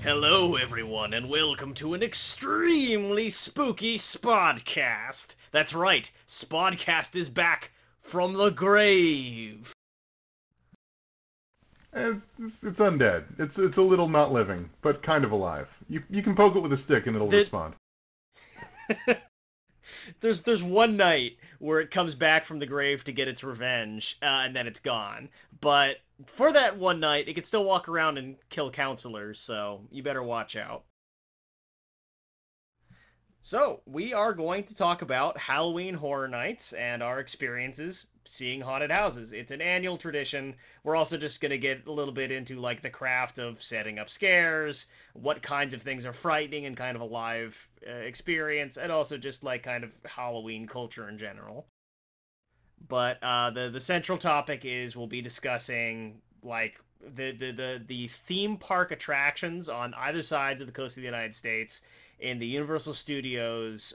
Hello, everyone, and welcome to an extremely spooky Spodcast. That's right, Spodcast is back from the grave. It's undead. It's a little not living, but kind of alive. You can poke it with a stick and it'll The, respond. there's one night where it comes back from the grave to get its revenge, and then it's gone. But for that one night, it can still walk around and kill counselors, so you better watch out. So, we are going to talk about Halloween Horror Nights and our experiences seeing haunted houses. It's an annual tradition. We're also just going to get a little bit into like the craft of setting up scares, what kinds of things are frightening and kind of a live experience, and also just like kind of Halloween culture in general. But the central topic is we'll be discussing like the theme park attractions on either sides of the coast of the United States in the Universal Studios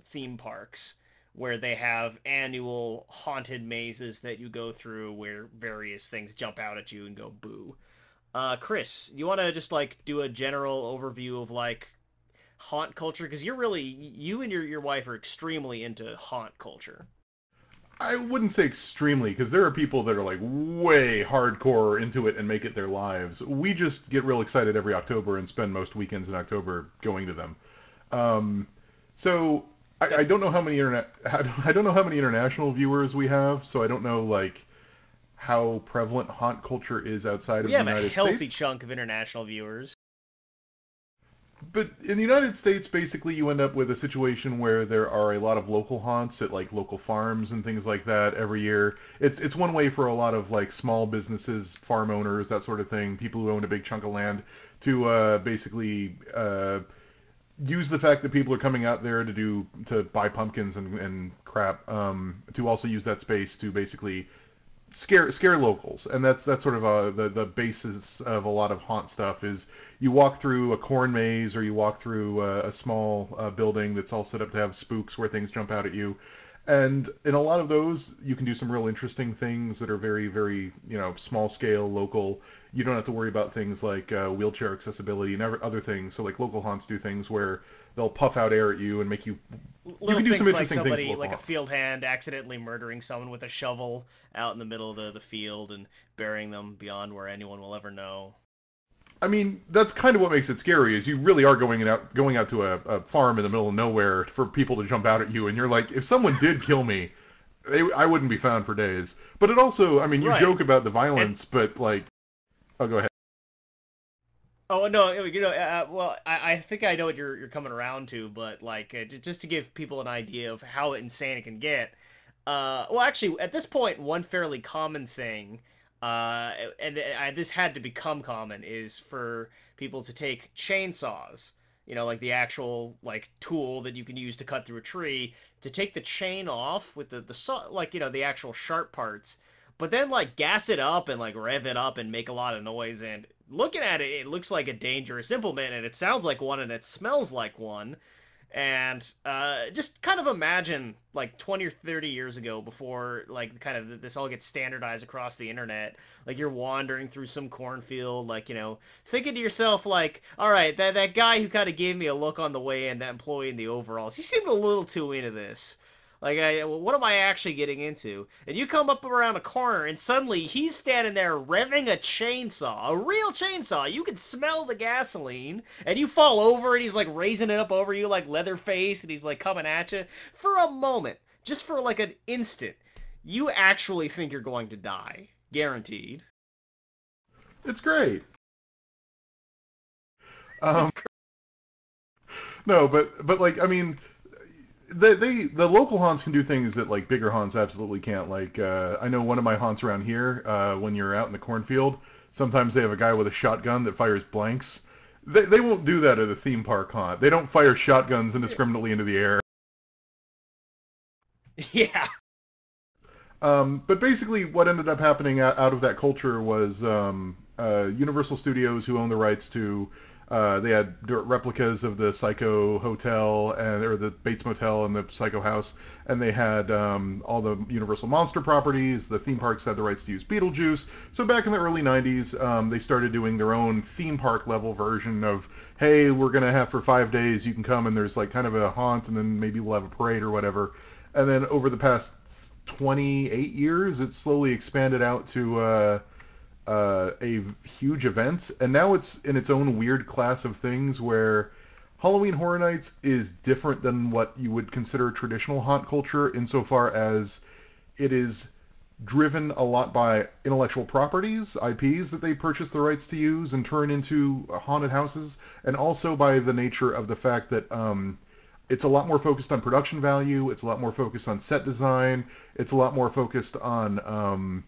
theme parks, where they have annual haunted mazes that you go through where various things jump out at you and go boo. Chris, you want to just like do a general overview of like haunt culture? Because you and your wife are extremely into haunt culture. I wouldn't say extremely, because there are people that are like way hardcore into it and make it their lives. We just get real excited every October and spend most weekends in October going to them. Um, so I don't know how many I don't know how many international viewers we have, so I don't know like how prevalent haunt culture is outside of We the have a United healthy States. chunk of international viewers. But in the United States, basically, you end up with a situation where there are a lot of local haunts at like local farms and things like that every year. It's one way for a lot of like small businesses, farm owners, that sort of thing, people who own a big chunk of land, to basically use the fact that people are coming out there to buy pumpkins and crap, to also use that space to basically scare locals. And that's sort of the basis of a lot of haunt stuff. Is you walk through a corn maze, or you walk through a small building that's all set up to have spooks where things jump out at you. And in a lot of those, you can do some real interesting things that are very, very, small scale, local. You don't have to worry about things like wheelchair accessibility and other things. So like local haunts do things where they'll puff out air at you and make you Little can do some things like interesting things with somebody, local like a haunts. field hand, accidentally murdering someone with a shovel out in the middle of the field and burying them beyond where anyone will ever know. I mean, that's kind of what makes it scary. Is you really are going out to a farm in the middle of nowhere for people to jump out at you, and you're like, if someone did kill me, I wouldn't be found for days. But it also, I mean, you Right. joke about the And violence, but like, oh, go ahead. oh no, well, I think I know what you're coming around to, but like just to give people an idea of how insane it can get. Well, actually, at this point, one fairly common thing, and this had to become common, is for people to take chainsaws, like the actual like tool that you can use to cut through a tree, to take the chain off with the saw, like the actual sharp parts, but then like gas it up and like rev it up and make a lot of noise. And looking at it, it looks like a dangerous implement, and it sounds like one, and it smells like one. And just kind of imagine like 20 or 30 years ago, before like kind of this all gets standardized across the internet, like you're wandering through some cornfield, like thinking to yourself like, all right, that guy who kind of gave me a look on the way in, that employee in the overalls, he seemed a little too into this. Like, what am I actually getting into? And you come up around a corner, and suddenly he's standing there revving a chainsaw, a real chainsaw. You can smell the gasoline, and you fall over, and he's like raising it up over you like Leatherface, and he's like coming at you. For a moment, just for like an instant, you actually think you're going to die. Guaranteed. It's great. Um, It's no, but like, I mean, the local haunts can do things that like bigger haunts absolutely can't. Like I know one of my haunts around here, when you're out in the cornfield, sometimes they have a guy with a shotgun that fires blanks. They won't do that at a theme park haunt. They don't fire shotguns indiscriminately into the air. yeah. But basically, what ended up happening out of that culture was Universal Studios, who own the rights to They had replicas of the Psycho Hotel and or the Bates Motel and the Psycho House, and they had all the Universal Monster properties. The theme parks had the rights to use Beetlejuice. So back in the early '90s, they started doing their own theme park level version of, hey, we're gonna have for 5 days. You can come and there's like kind of a haunt, and then maybe we'll have a parade or whatever. And then over the past 28 years, it's slowly expanded out to a huge event, and now it's in its own weird class of things where Halloween Horror Nights is different than what you would consider traditional haunt culture insofar as it is driven a lot by intellectual properties, IPs that they purchase the rights to use and turn into haunted houses, and also by the nature of the fact that it's a lot more focused on production value, it's a lot more focused on set design, it's a lot more focused on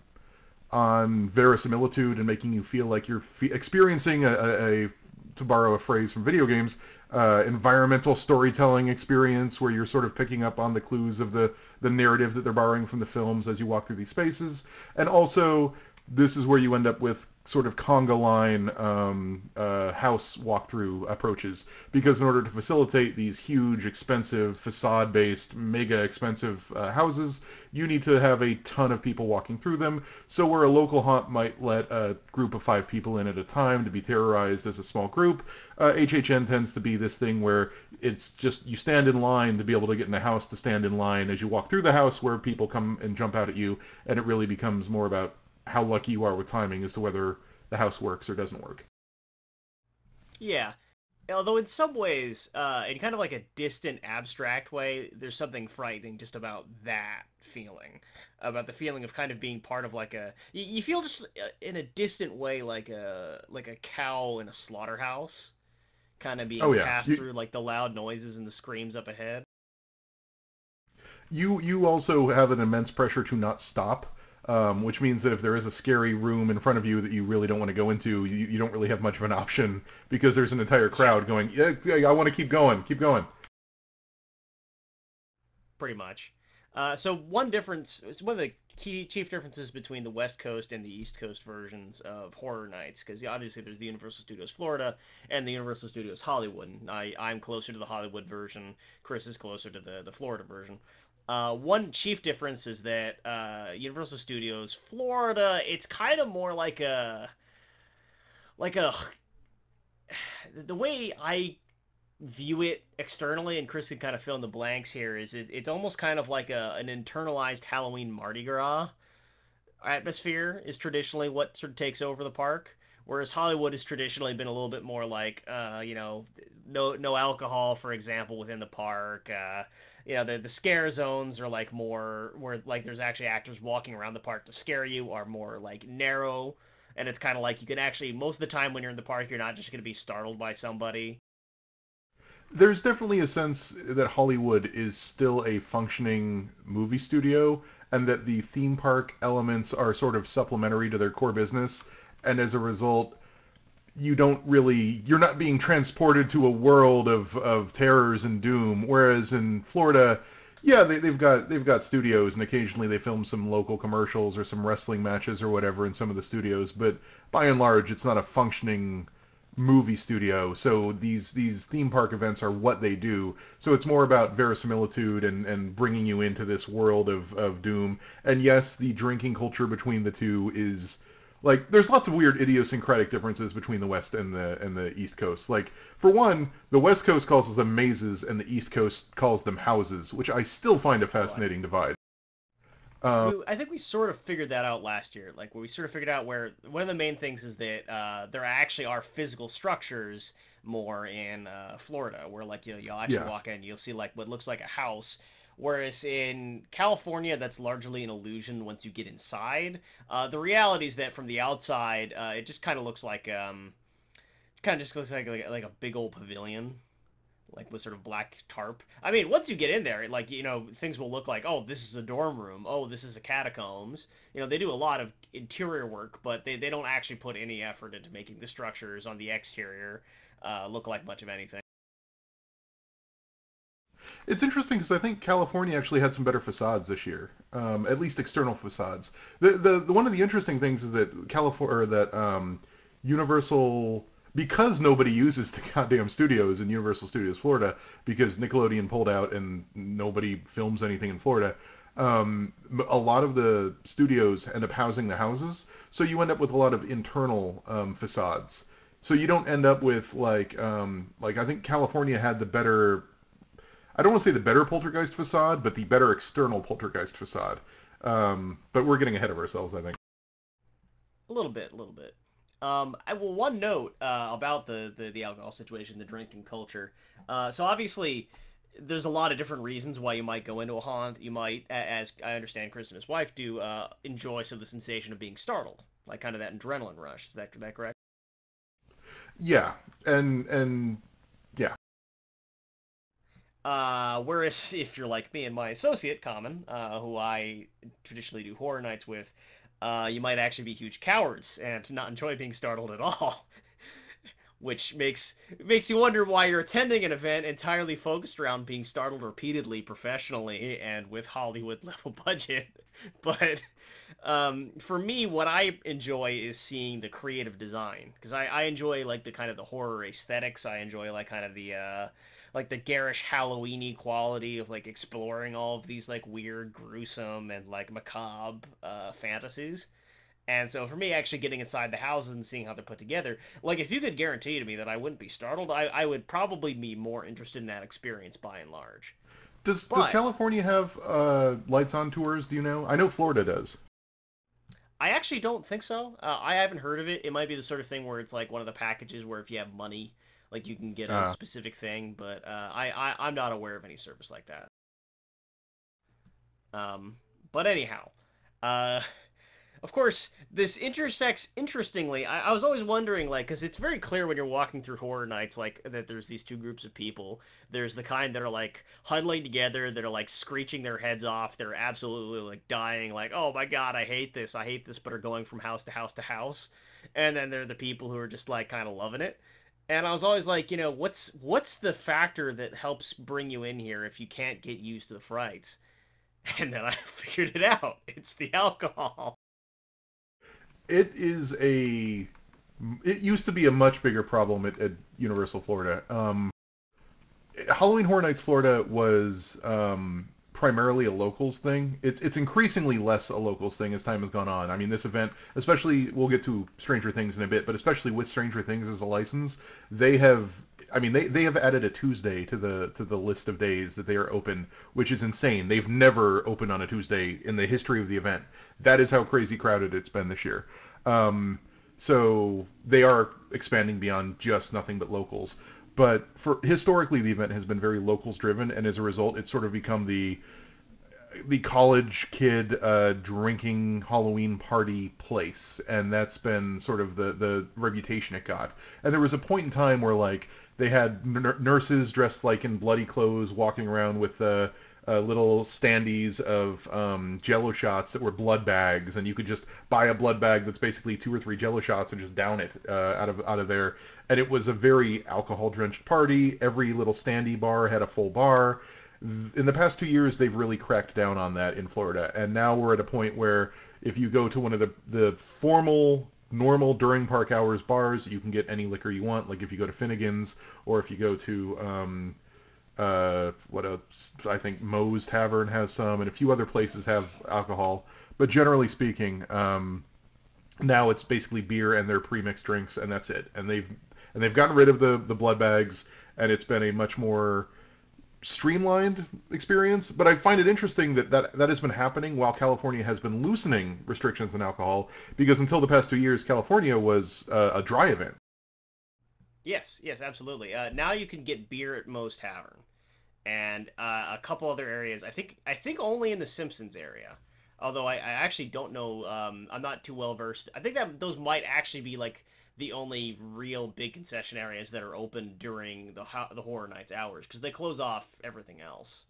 verisimilitude and making you feel like you're experiencing to borrow a phrase from video games, environmental storytelling experience where you're sort of picking up on the clues of the narrative that they're borrowing from the films as you walk through these spaces. And also, this is where you end up with sort of conga line house walkthrough approaches, because in order to facilitate these huge, expensive, facade-based, mega expensive houses, you need to have a ton of people walking through them. So where a local haunt might let a group of 5 people in at a time to be terrorized as a small group, HHN tends to be this thing where it's just you stand in line to be able to get in a house to stand in line as you walk through the house, where people come and jump out at you, and it really becomes more about how lucky you are with timing as to whether the house works or doesn't work. Yeah. Although in some ways, in kind of like a distant, abstract way, there's something frightening just about that feeling, about the feeling of kind of being part of like you feel just in a distant way like a cow in a slaughterhouse, kind of Oh being yeah, passed through like the loud noises and the screams up ahead. you also have an immense pressure to not stop. Which means that if there is a scary room in front of you that you really don't want to go into, you don't really have much of an option because there's an entire Yeah, crowd going, yeah, yeah, I want to keep going, keep going. pretty much. So one difference, one of the key chief differences between the West Coast and the East Coast versions of Horror Nights, because obviously there's the Universal Studios Florida and the Universal Studios Hollywood. And I'm closer to the Hollywood version. Chris is closer to the Florida version. One chief difference is that Universal Studios Florida, it's kind of more like a the way I view it externally, and Chris can kind of fill in the blanks here, is it's almost kind of like an internalized Halloween Mardi Gras atmosphere is traditionally what sort of takes over the park. Whereas Hollywood has traditionally been a little bit more like, no alcohol, for example, within the park. The scare zones are like more where like there's actually actors walking around the park to scare you are more like narrow, and it's kind of like you can actually most of the time when you're in the park you're not just going to be startled by somebody. There's definitely a sense that Hollywood is still a functioning movie studio, and that the theme park elements are sort of supplementary to their core business, and as a result, you're not being transported to a world of terrors and doom. Whereas in Florida, yeah, they've got studios, and occasionally they film some local commercials or some wrestling matches or whatever in some of the studios, but by and large, it's not a functioning movie studio. So these theme park events are what they do. So it's more about verisimilitude and bringing you into this world of doom. And yes, the drinking culture between the two is like there's lots of weird idiosyncratic differences between the West and the East Coast. Like for one, the West Coast calls them mazes and the East Coast calls them houses, which I still find a Right. fascinating divide. Um, I think we sort of figured that out last year. Like, where we sort of figured out where one of the main things is that there actually are physical structures more in Florida, where like you'll actually yeah. walk in, you'll see like what looks like a house, whereas in California that's largely an illusion once you get inside. The reality is that from the outside, it just kind of just looks like a big old pavilion like with sort of black tarp. I mean, once you get in there, like things will look like, oh, this is a dorm room. Oh, this is a catacombs. They do a lot of interior work, but they don't actually put any effort into making the structures on the exterior look like much of anything. It's interesting because I think California actually had some better facades this year, at least external facades. The one of the interesting things is that California or that Universal because nobody uses the goddamn studios in Universal Studios Florida because Nickelodeon pulled out and nobody films anything in Florida. A lot of the studios end up housing the houses, so you end up with a lot of internal facades. So you don't end up with like I think California had the better. I don't want to say the better poltergeist facade, but the better external poltergeist facade. But we're getting ahead of ourselves, I think. A little bit, a little bit. Well, one note about the alcohol situation, the drinking culture. So obviously, there's a lot of different reasons why you might go into a haunt. You might, as I understand, Chris and his wife do, enjoy some of the sensation of being startled, like kind of that adrenaline rush. Is that correct? Yeah, and yeah, Whereas if you're like me and my associate, Common, who I traditionally do horror nights with, you might actually be huge cowards and not enjoy being startled at all. Which makes you wonder why you're attending an event entirely focused around being startled repeatedly professionally and with Hollywood level budget. But for me, what I enjoy is seeing the creative design because I enjoy like the kind of the horror aesthetics. I enjoy like kind of the like the garish Halloweeny quality of like exploring all of these like weird, gruesome, and like macabre fantasies. And so for me, actually getting inside the houses and seeing how they're put together, like if you could guarantee to me that I wouldn't be startled, I would probably be more interested in that experience by and large. does But California have lights on tours? Do you know? I know Florida does. I actually don't think so. I haven't heard of it. It might be the sort of thing where it's like one of the packages where if you have money, like you can get a Uh, specific thing. But I'm not aware of any service like that. Um, but anyhow, uh, of course, this intersects interestingly. I was always wondering, like, because it's very clear when you're walking through horror nights, like, that there's these two groups of people. There's the kind that are, like, huddling together, that are, like, screeching their heads off. They're absolutely, like, dying, like, oh my god, I hate this, but are going from house to house to house. And then there are the people who are just, like, kind of loving it. And I was always like, what's the factor that helps bring you in here if you can't get used to the frights? And then I figured it out. It's the alcohol. it is a. It used to be a much bigger problem at Universal Florida. Halloween Horror Nights Florida was primarily a locals thing. It's increasingly less a locals thing as time has gone on. I mean, this event, especially we'll get to Stranger Things in a bit, but especially with Stranger Things as a license, they have. I mean, they have added a Tuesday to the list of days that they are open, which is insane. They've never opened on a Tuesday in the history of the event. That is how crazy crowded it's been this year. Um, so they are expanding beyond just nothing but locals. But for historically, the event has been very locals driven, and as a result, it's sort of become the college kid drinking Halloween party place, and that's been sort of the reputation it got. And there was a point in time where like they had nurses dressed like in bloody clothes walking around with little standees of Jello shots that were blood bags, and you could just buy a blood bag that's basically 2 or 3 Jello shots and just down it out of there. And it was a very alcohol drenched party. Every little standee bar had a full bar. In the past 2 years, they've really cracked down on that in Florida, and now we're at a point where if you go to one of the formal normal during park hours bars, you can get any liquor you want. Like if you go to Finnegan's, or if you go to what else? I think Moe's Tavern has some, and a few other places have alcohol. But generally speaking, now it's basically beer and their pre-mixed drinks, and that's it. And they've gotten rid of the blood bags, and it's been a much more streamlined experience. But I find it interesting that has been happening while California has been loosening restrictions on alcohol, because until the past 2 years, California was a dry event. Yes, yes, absolutely. Now you can get beer at Moe's Tavern, and a couple other areas. I think only in the Simpsons area. Although I actually don't know. I'm not too well versed. I think that those might actually be like the only real big concession areas that are open during the Horror Nights hours because they close off everything else.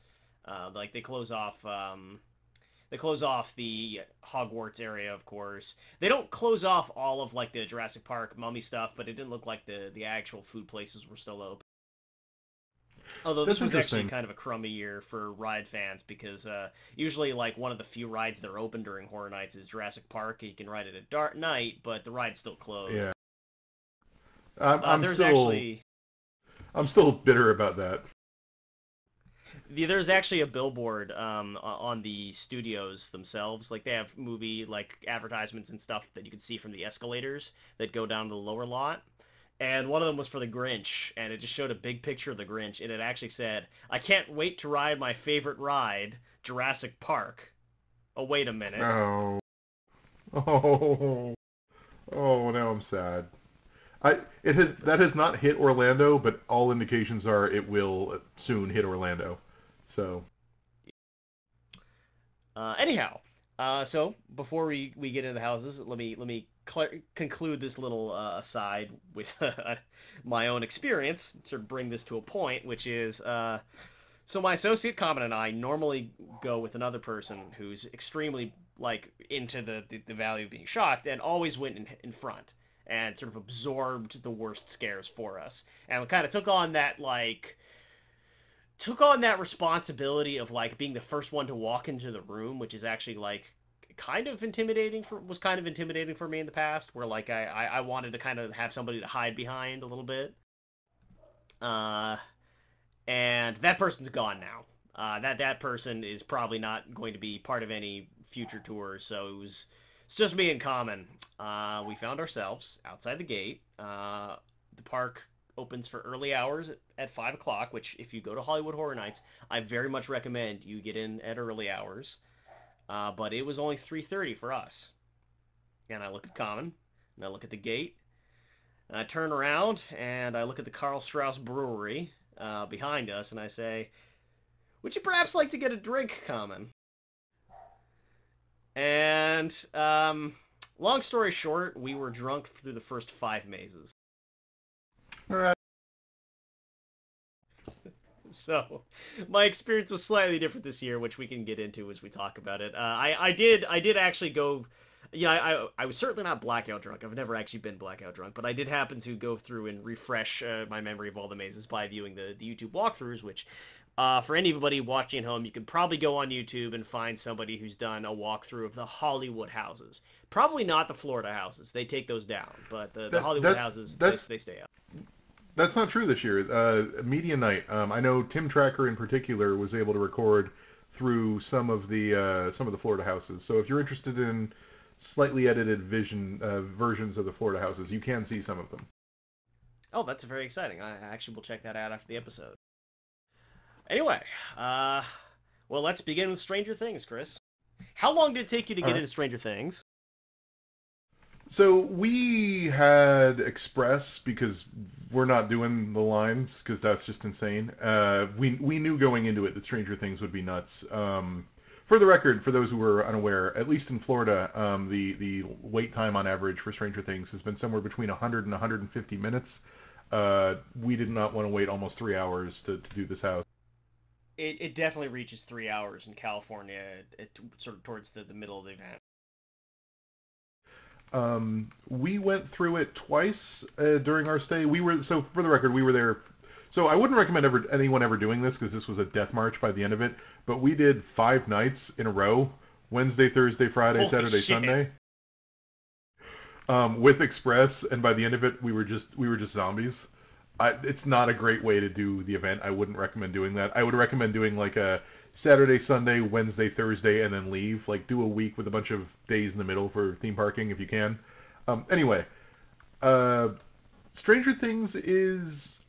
Like they close off the Hogwarts area, of course. They don't close off all of like the Jurassic Park mummy stuff, but it didn't look like the actual food places were still open. Although That's this was actually interesting. kind of a crummy year for ride fans because usually like one of the few rides that are open during Horror Nights is Jurassic Park. You can ride it at dark night, but the ride's still closed. Yeah. I'm There's still actually I'm still bitter about that. there's actually a billboard on the studios themselves. Like they have movie like advertisements and stuff that you can see from the escalators that go down to the lower lot. And one of them was for the Grinch, and it just showed a big picture of the Grinch, and it actually said, "I can't wait to ride my favorite ride, Jurassic Park." Oh, wait a minute. Oh, oh, oh! Now I'm sad. It has that has not hit Orlando, but all indications are it will soon hit Orlando. So, Anyhow, so before we get into the houses, let me conclude this little aside with my own experience, sort of bring this to a point, which is so my associate Common and I normally go with another person who's extremely like into the value of being shocked and always went in front and sort of absorbed the worst scares for us and kind of took on that responsibility of like being the first one to walk into the room, which is actually like kind of intimidating for me in the past, where like I wanted to kind of have somebody to hide behind a little bit. Uh, and that person's gone now. That person is probably not going to be part of any future tours, so it's just me and Common. We found ourselves outside the gate. The park opens for early hours at 5 o'clock, which if you go to Hollywood Horror Nights, I very much recommend you get in at early hours. But it was only 3:30 for us, and I look at Common, and I look at the gate, and I turn around and I look at the Karl Strauss Brewery behind us, and I say, "Would you perhaps like to get a drink, Common?" And long story short, we were drunk through the first 5 mazes. all right. So my experience was slightly different this year, which we can get into as we talk about it. I did actually go. Yeah, I was certainly not blackout drunk. I've never actually been blackout drunk, but I did happen to go through and refresh my memory of all the mazes by viewing the YouTube walkthroughs, which for anybody watching at home, you could probably go on YouTube and find somebody who's done a walkthrough of the Hollywood houses. Probably not the Florida houses. They take those down, but the That Hollywood that's houses, that's they stay up. that's not true this year. Media night. I know Tim Tracker in particular was able to record through some of the Florida houses. So if you're interested in slightly edited vision versions of the Florida houses, you can see some of them. Oh, that's very exciting. I actually will check that out after the episode. Anyway, uh, well, let's begin with Stranger Things, Chris. How long did it take you to All get right. into Stranger Things? So we had Express because we're not doing the lines because that's just insane. We knew going into it that Stranger Things would be nuts. For the record, for those who were unaware, at least in Florida, the wait time on average for Stranger Things has been somewhere between 100 and 150 minutes. We did not want to wait almost 3 hours to do this house. It definitely reaches 3 hours in California, sort of towards the middle of the event. We went through it twice during our stay. So for the record, we were there. So I wouldn't recommend anyone ever doing this because this was a death march by the end of it. But we did 5 nights in a row: Wednesday, Thursday, Friday, Holy Saturday, shit! Sunday, with Express. And by the end of it, we were just zombies. It's not a great way to do the event. I wouldn't recommend doing that. I would recommend doing like a Saturday, Sunday, Wednesday, Thursday, and then leave. Like do a week with a bunch of days in the middle for theme parking if you can. Anyway, uh, Stranger Things is.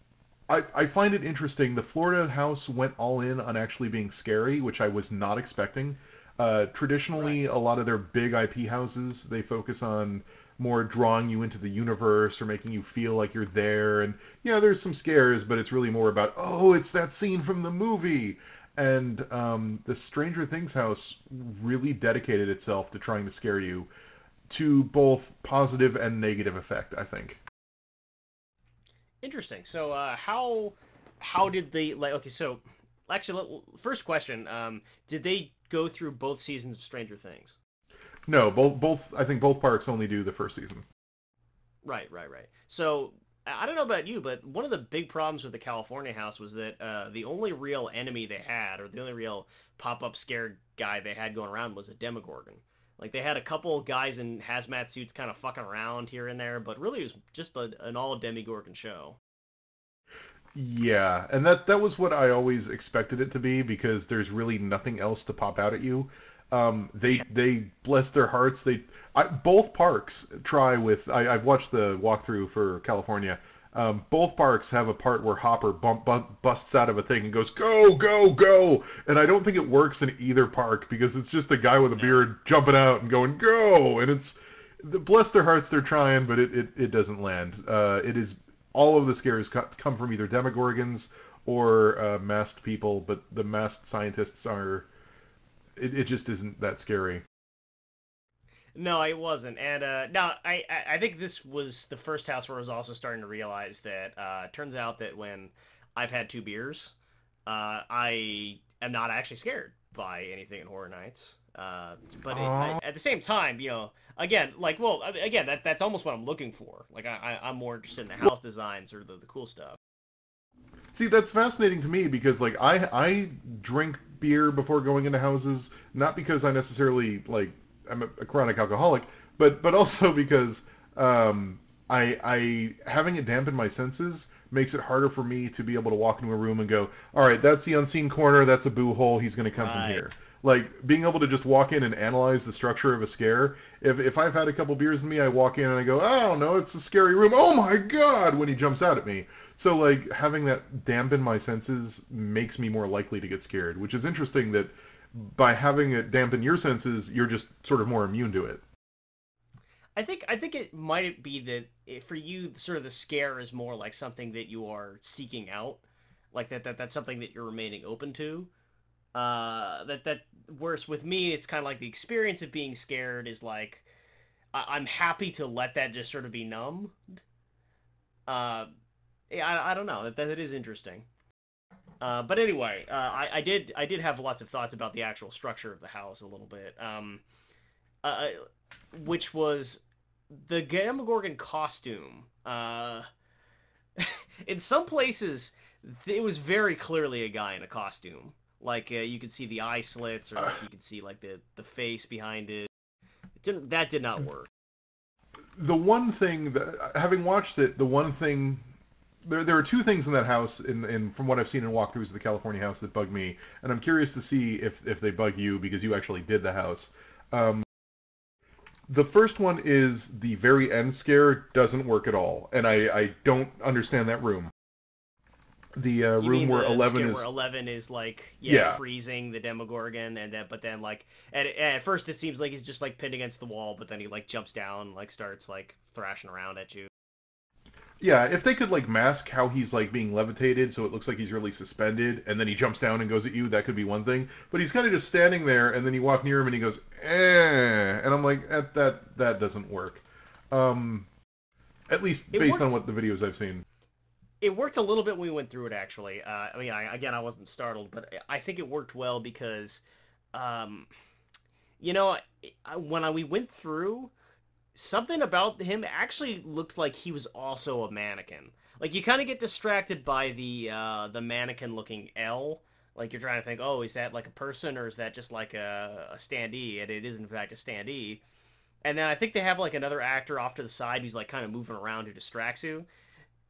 I find it interesting. The Florida house went all in on actually being scary, which I was not expecting. Right. Traditionally, a lot of their big IP houses, they focus on more drawing you into the universe or making you feel like you're there. And yeah, there's some scares, but it's really more about, oh, it's that scene from the movie. And the Stranger Things house really dedicated itself to trying to scare you to both positive and negative effect, I think. Interesting. So, how did they like? Okay, so actually, first question: did they go through both seasons of Stranger Things? No, both I think both parks only do the first season. Right, right, right. So I don't know about you, but one of the big problems with the California house was that the only real enemy they had, or the only real pop-up scare guy they had going around, was a Demogorgon. Like they had a couple guys in hazmat suits kind of fucking around here and there, but really it was just an all Demogorgon show. Yeah, and that was what I always expected it to be because there's really nothing else to pop out at you. They bless their hearts. Both parks try with. I've watched the walkthrough for California. Both parks have a part where Hopper busts out of a thing and goes go go go, and I don't think it works in either park because it's just a guy with a No. beard jumping out and going go, and bless their hearts they're trying, but it doesn't land. It is all of the scares come from either Demogorgons or masked people, but the masked scientists are. It just isn't that scary. No, it wasn't. And no, I think this was the first house where I was also starting to realize that turns out that when I've had 2 beers, I am not actually scared by anything in Horror Nights. Oh, At the same time, again, like, well, again, that's almost what I'm looking for. Like, I'm more interested in the house designs or the cool stuff. see, that's fascinating to me because like I drink beer before going into houses, not because I necessarily like I'm a chronic alcoholic, but also because I having it dampen my senses makes it harder for me to be able to walk into a room and go, all right, that's the unseen corner, that's a boo hole, he's going to come from Right. here. Like being able to just walk in and analyze the structure of a scare. If I've had a couple beers in me, I walk in and I go, I don't know, it's a scary room. Oh my god, when he jumps out at me. So like having that dampen my senses makes me more likely to get scared, which is interesting that by having it dampen your senses, you're just sort of more immune to it. I think it might be that for you, sort of the scare is more like something that you are seeking out, like that's something that you're remaining open to. That whereas with me, it's kind of like the experience of being scared is like I'm happy to let that just sort of be numb. Uh, yeah, I don't know. That is interesting. But anyway, I did have lots of thoughts about the actual structure of the house a little bit. Uh, which was the Demogorgon costume. In some places, it was very clearly a guy in a costume. Like you could see the eye slits, or Uh, like you could see like the face behind it. That did not work. the one thing that, having watched it, the one thing there are two things in that house in from what I've seen in walkthroughs of the California house that bug me, and I'm curious to see if they bug you because you actually did the house. Um, the first one is the very end scare doesn't work at all, and I don't understand that room. The You room mean where the 11 scare where is 11 is like, yeah, yeah. freezing the Demogorgon, and then but then like at first it seems like he's just like pinned against the wall, but then he like jumps down, like starts like thrashing around at you. Yeah, if they could like mask how he's like being levitated so it looks like he's really suspended and then he jumps down and goes at you, that could be one thing. But he's kind of just standing there and then you walk near him and he goes, eh. And I'm like, that doesn't work. Um, at least It based on worked. what the videos I've seen. It worked a little bit when we went through it actually. I mean, again, I wasn't startled, but I think it worked well because, um, you know, we went through, something about him actually looked like he was also a mannequin. Like you kind of get distracted by the mannequin looking L. Like you're trying to think, oh, is that like a person or is that just like a standee? And it is in fact a standee. And then I think they have like another actor off to the side who's like kind of moving around who distracts you.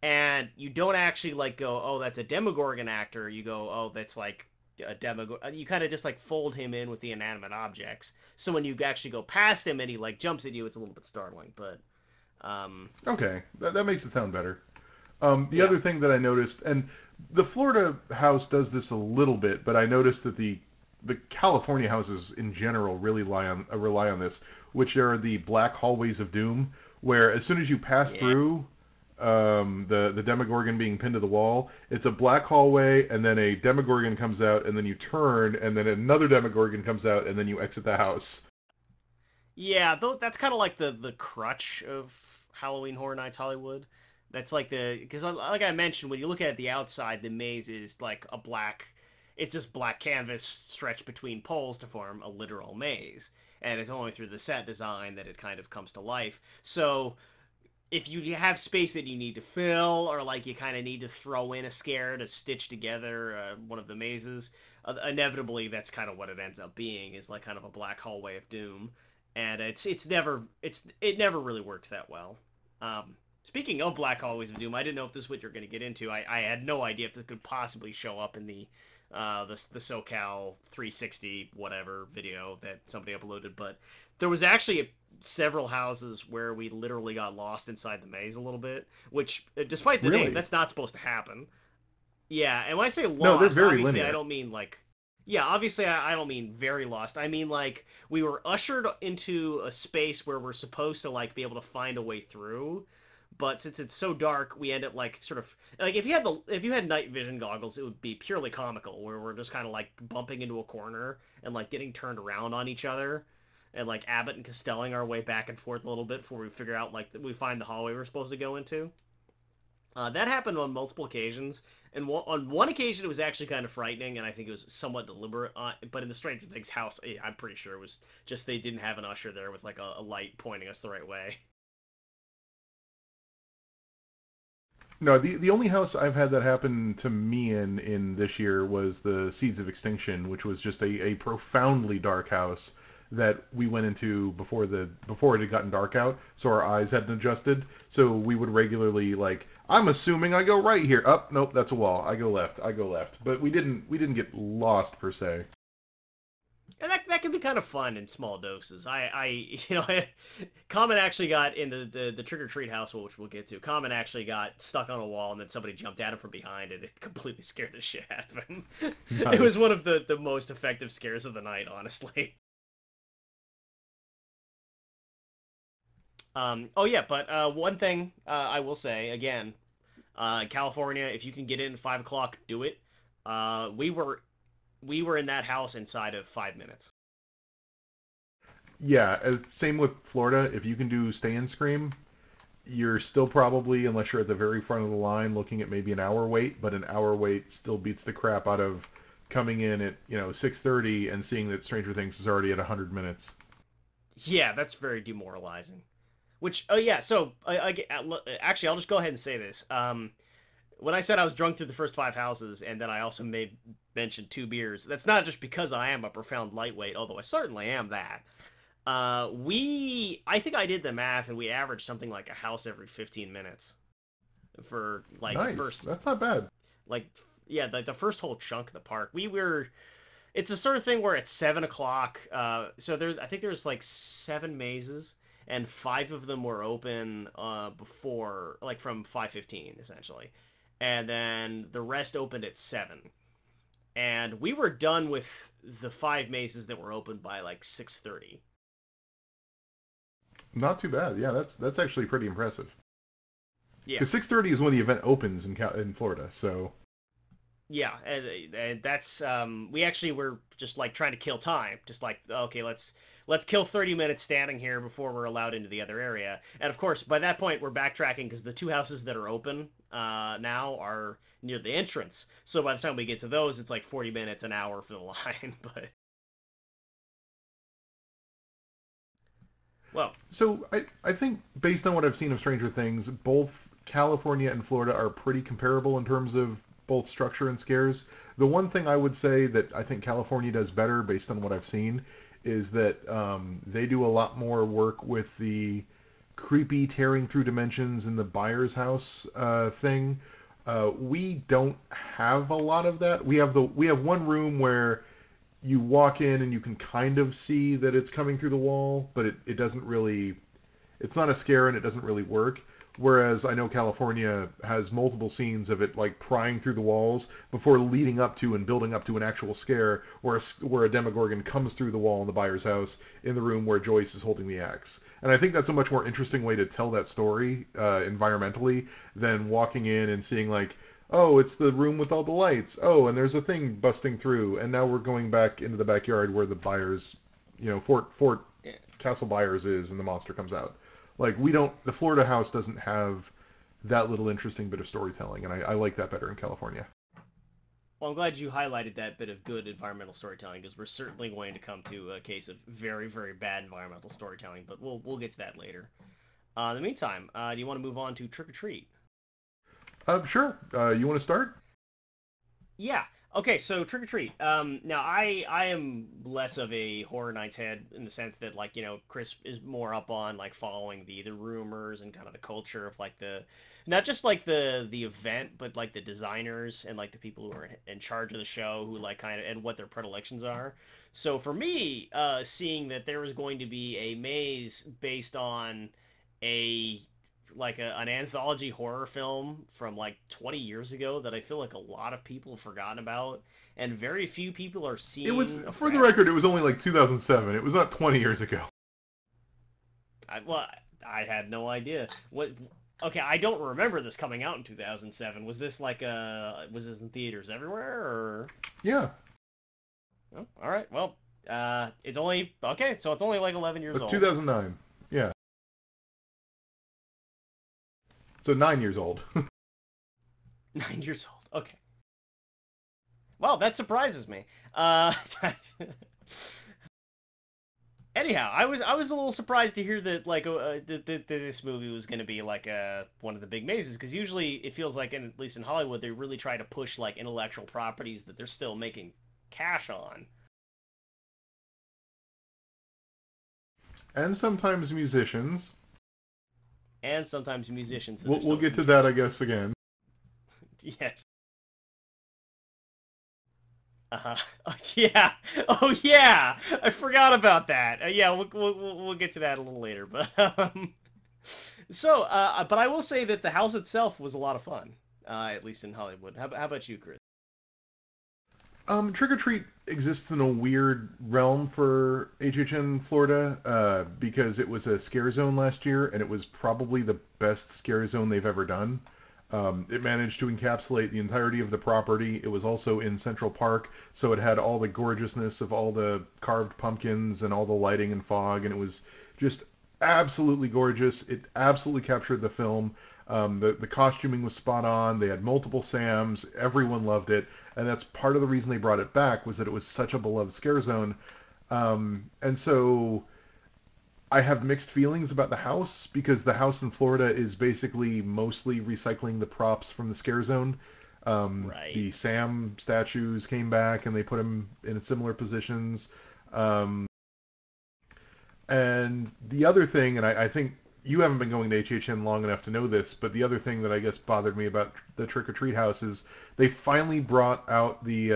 And you don't actually like go, oh, that's a Demogorgon actor. You go, oh, that's like a Demogorgon. You kind of just like fold him in with the inanimate objects. So when you actually go past him and he like jumps at you, it's a little bit startling. But um, Okay, that makes it sound better. The yeah, other thing that I noticed, and the Florida house does this a little bit, but I noticed that the California houses in general really rely on this, which are the black hallways of doom, where as soon as you pass yeah, through the Demogorgon being pinned to the wall, it's a black hallway, and then a Demogorgon comes out, and then you turn, and then another Demogorgon comes out, and then you exit the house. yeah. Though that's kind of like the crutch of Halloween Horror Nights Hollywood. That's like because like I mentioned, when you look at the outside, the maze is like a black. It's just black canvas stretched between poles to form a literal maze, and it's only through the set design that it kind of comes to life. So if you have space that you need to fill, or like you kind of need to throw in a scare to stitch together one of the mazes, inevitably that's kind of what it ends up being, is like kind of a black hallway of doom. and it never really works that well. Speaking of Black Hallways of Doom, I didn't know if this is what you're going to get into. I had no idea if this could possibly show up in the SoCal 360 whatever video that somebody uploaded, but there was actually several houses where we literally got lost inside the maze a little bit, which, despite the name, Really? that's not supposed to happen. Yeah, and when I say No, they're lost, very obviously I linear. don't mean like, yeah, obviously I don't mean very lost. I mean like we were ushered into a space where we're supposed to like be able to find a way through, but since it's so dark, we end up like sort of like if you had night vision goggles, it would be purely comical, where we're just kind of like bumping into a corner and like getting turned around on each other. And like Abbott and Costelling our way back and forth a little bit before we figure out like we find the hallway we're supposed to go into. That happened on multiple occasions, and on one occasion it was actually kind of frightening, and I think it was somewhat deliberate. But in the Stranger Things house, I'm pretty sure it was just they didn't have an usher there with like a light pointing us the right way. No, the only house I've had that happen to me in this year was the Seeds of Extinction, which was just a profoundly dark house that we went into before it had gotten dark out, so our eyes hadn't adjusted. So we would regularly like, I'm assuming I go right here. Up, nope, that's a wall. I go left. I go left. But we didn't get lost per se. And that can be kind of fun in small doses. Common actually got in the trick or treat house, which we'll get to. Common actually got stuck on a wall, and then somebody jumped at him from behind, and it completely scared the shit out of him. It was one Nice. of the most effective scares of the night, honestly. Oh yeah, but one thing I will say again, California, if you can get in at 5 o'clock, do it. We were in that house inside of 5 minutes. Yeah, same with Florida. If you can do Stay and Scream, you're still probably, unless you're at the very front of the line, looking at maybe an hour wait. But an hour wait still beats the crap out of coming in at 6:30 and seeing that Stranger Things is already at 100 minutes. Yeah, that's very demoralizing. Which, oh yeah, so actually, I'll just go ahead and say this. When I said I was drunk through the first five houses, and then I also made mention 2 beers, that's not just because I am a profound lightweight, although I certainly am that. I think I did the math, and we averaged something like a house every 15 minutes for like the Nice. first, That's not bad. like, yeah, like the first whole chunk of the park. It's a sort of thing where it's 7 o'clock. So I think there's like 7 mazes, and five of them were open before, like from 5:15 essentially, and then the rest opened at 7. And we were done with the 5 mazes that were open by like 6:30. Not too bad. Yeah, that's actually pretty impressive. Yeah, Because 6:30 is when the event opens in Florida. So yeah, and that's we actually were just like trying to kill time, just like okay, let's kill 30 minutes standing here before we're allowed into the other area. And of course, by that point, we're backtracking because the two houses that are open now are near the entrance. So by the time we get to those, it's like 40 minutes, an hour for the line. But well, so I think based on what I've seen of Stranger Things, both California and Florida are pretty comparable in terms of both structure and scares. The one thing I would say that I think California does better, based on what I've seen, is that they do a lot more work with the creepy tearing through dimensions in the buyer's house thing. We don't have a lot of that. We have one room where you walk in and you can kind of see that it's coming through the wall, but it doesn't really, it's not a scare and it doesn't really work. Whereas I know California has multiple scenes of it like prying through the walls before leading up to and building up to an actual scare where a Demogorgon comes through the wall in the buyer's house in the room where Joyce is holding the axe. And I think that's a much more interesting way to tell that story environmentally than walking in and seeing like, oh, it's the room with all the lights. Oh, and there's a thing busting through, and now we're going back into the backyard where the buyers, Fort yeah. Castle Buyers is, and the monster comes out. Like we don't, the Florida house doesn't have that little interesting bit of storytelling, and I like that better in California. Well, I'm glad you highlighted that bit of good environmental storytelling because we're certainly going to come to a case of very, very bad environmental storytelling, but we'll get to that later. In the meantime, do you want to move on to Trick or Treat? Sure. You want to start? Yeah. Okay, so Trick or Treat. Now I am less of a Horror Nights head in the sense that like Chris is more up on like following the rumors and kind of the culture of like the not just like the event but like the designers and like the people who are in charge of the show who like kind of and what their predilections are. So for me, seeing that there was going to be a maze based on a an anthology horror film from like 20 years ago that I feel like a lot of people have forgotten about and very few people are It was, seeing for the afresh. record, it was only like 2007. It was not 20 years ago. Well, I had no idea. What Okay, I don't remember this coming out in 2007. Was this was this in theaters everywhere or Yeah, oh, all right. Well, it's only okay, so it's only like 11 years old. 2009. Yeah, so 9 years old. 9 years old. Okay. Well, that surprises me. Uh Anyhow, I was a little surprised to hear that that this movie was going to be like one of the big mazes because usually it feels like at least in Hollywood they really try to push like intellectual properties that they're still making cash on And sometimes musicians. and sometimes musicians that We'll, are we'll still get making to that, cash I on. guess, again. Yes. Uh-huh. Oh, yeah. Oh yeah. I forgot about that. Yeah, we'll get to that a little later, but but I will say that the house itself was a lot of fun, at least in Hollywood. How about you, Chris? Trick or Treat exists in a weird realm for HHN Florida because it was a scare zone last year, and it was probably the best scare zone they've ever done. It managed to encapsulate the entirety of the property. It was also in Central Park, so it had all the gorgeousness of all the carved pumpkins and all the lighting and fog, and it was just absolutely gorgeous. It absolutely captured the film. The costuming was spot on. They had multiple Sams. Everyone loved it, and that's part of the reason they brought it back was that it was such a beloved scare zone. And so I have mixed feelings about the house because the house in Florida is basically mostly recycling the props from the scare zone. Right. The Sam statues came back and they put them in similar positions. Um, and the other thing, and I think you haven't been going to HHN long enough to know this, but the other thing that I guess bothered me about the Trick or Treat house is they finally brought out the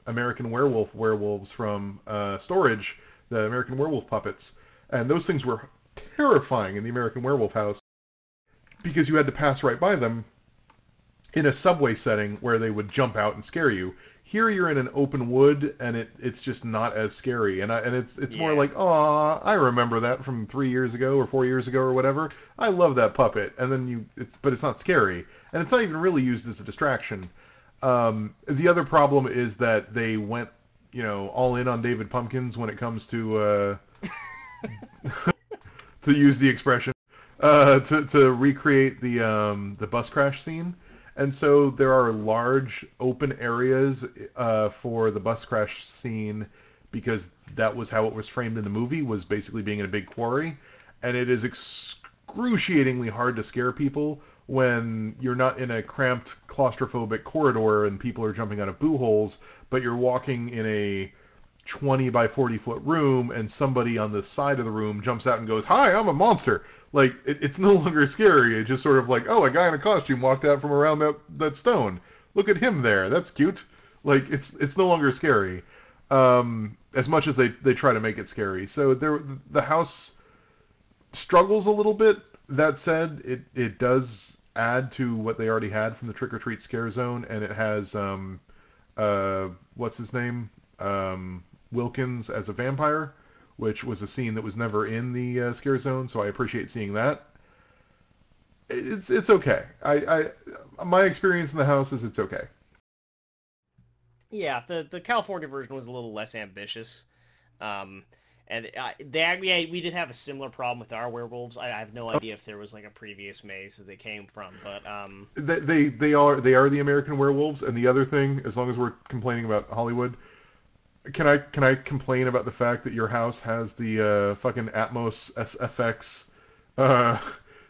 American werewolves from storage, the American Werewolf puppets. And those things were terrifying in the American Werewolf house because you had to pass right by them in a subway setting where they would jump out and scare you. Here you're in an open wood and it's just not as scary. And it's more Yeah. like, "Aw, I remember that from 3 years ago or 4 years ago or whatever. I love that puppet." And then but it's not scary. And it's not even really used as a distraction. The other problem is that they went, all in on David Pumpkins when it comes to use the expression, to recreate the bus crash scene. And so there are large open areas for the bus crash scene because that was how it was framed in the movie, was basically being in a big quarry. And it is excruciatingly hard to scare people when you're not in a cramped claustrophobic corridor and people are jumping out of boo holes, but you're walking in a 20 by 40-foot room and somebody on the side of the room jumps out and goes, "Hi, I'm a monster." Like, it's no longer scary. It's just sort of like, "Oh, a guy in a costume walked out from around that stone. Look at him there. That's cute." Like, it's no longer scary. As much as they try to make it scary. So the house struggles a little bit. That said, it does add to what they already had from the Trick or Treat scare zone, and it has what's his name? Wilkins as a vampire, which was a scene that was never in the scare zone, so I appreciate seeing that. It's okay. My experience in the house is it's okay. Yeah, the California version was a little less ambitious. Um, and we did have a similar problem with our werewolves. I have no idea if there was like a previous maze that they came from, but They are the American werewolves, and the other thing, as long as we're complaining about Hollywood, can I complain about the fact that your house has the fucking Atmos SFX uh,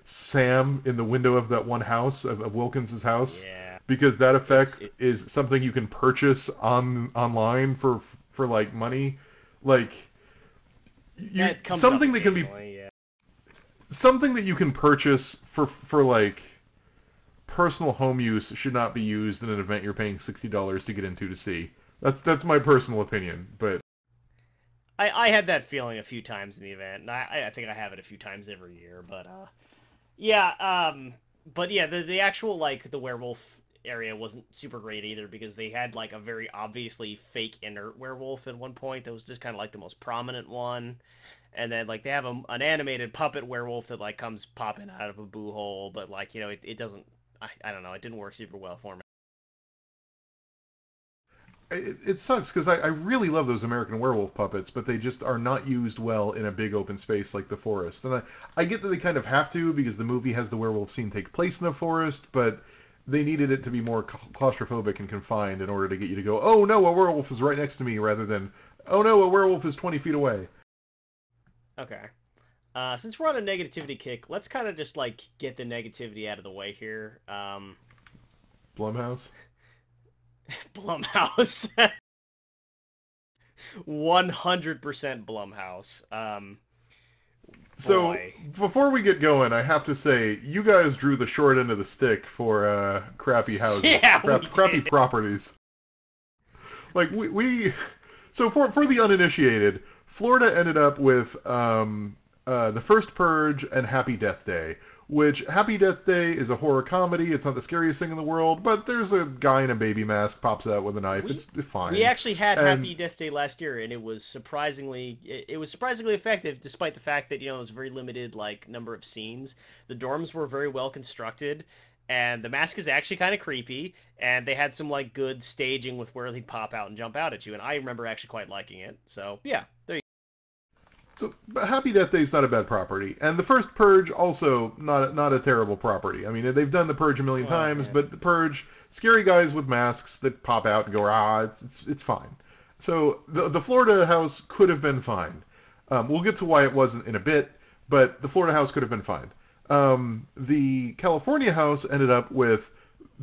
Sam in the window of that one house of Wilkins's house? yeah, because that It's effect it is something you can purchase online for like money, like you That comes up something that can be occasionally, yeah. something that you can purchase for like personal home use should not be used in an event you're paying $60 to get into to see. That's my personal opinion, but I had that feeling a few times in the event, and I think I have it a few times every year, but yeah, but yeah, the actual like the werewolf area wasn't super great either because they had like a very obviously fake inert werewolf at one point that was just kind of like the most prominent one, and then like they have an animated puppet werewolf that like comes popping out of a boo hole, but like it doesn't. I don't know, it didn't work super well for me. it sucks because I really love those American Werewolf puppets, but they just are not used well in a big open space like the forest. And I get that they kind of have to because the movie has the werewolf scene take place in a forest, but they needed it to be more claustrophobic and confined in order to get you to go, oh no, a werewolf is right next to me, rather than, oh no, a werewolf is 20 feet away. Okay. Since we're on a negativity kick, let's kind of just like get the negativity out of the way here. Blumhouse? Blumhouse. 100% Blumhouse. So Boy. before we get going, I have to say you guys drew the short end of the stick for crappy houses, Yeah, we crappy did. properties. Like we so for the uninitiated, Florida ended up with the first Purge and Happy Death Day. Which Happy Death Day is a horror comedy. It's not the scariest thing in the world, but there's a guy in a baby mask pops out with a knife. We It's we fine. actually had And Happy Death Day last year, and it was surprisingly effective, despite the fact that it was a very limited like number of scenes. The dorms were very well constructed, and the mask is actually kind of creepy, and they had some like good staging with where he'd pop out and jump out at you, and I remember actually quite liking it. So yeah, there you so Happy Death Day is not a bad property, and the first Purge also not a terrible property. I mean, they've done the Purge a million go. times, Yeah. but the Purge, scary guys with masks that pop out and go ah, it's fine. So the Florida house could have been fine. We'll get to why it wasn't in a bit, but the Florida house could have been fine. The California house ended up with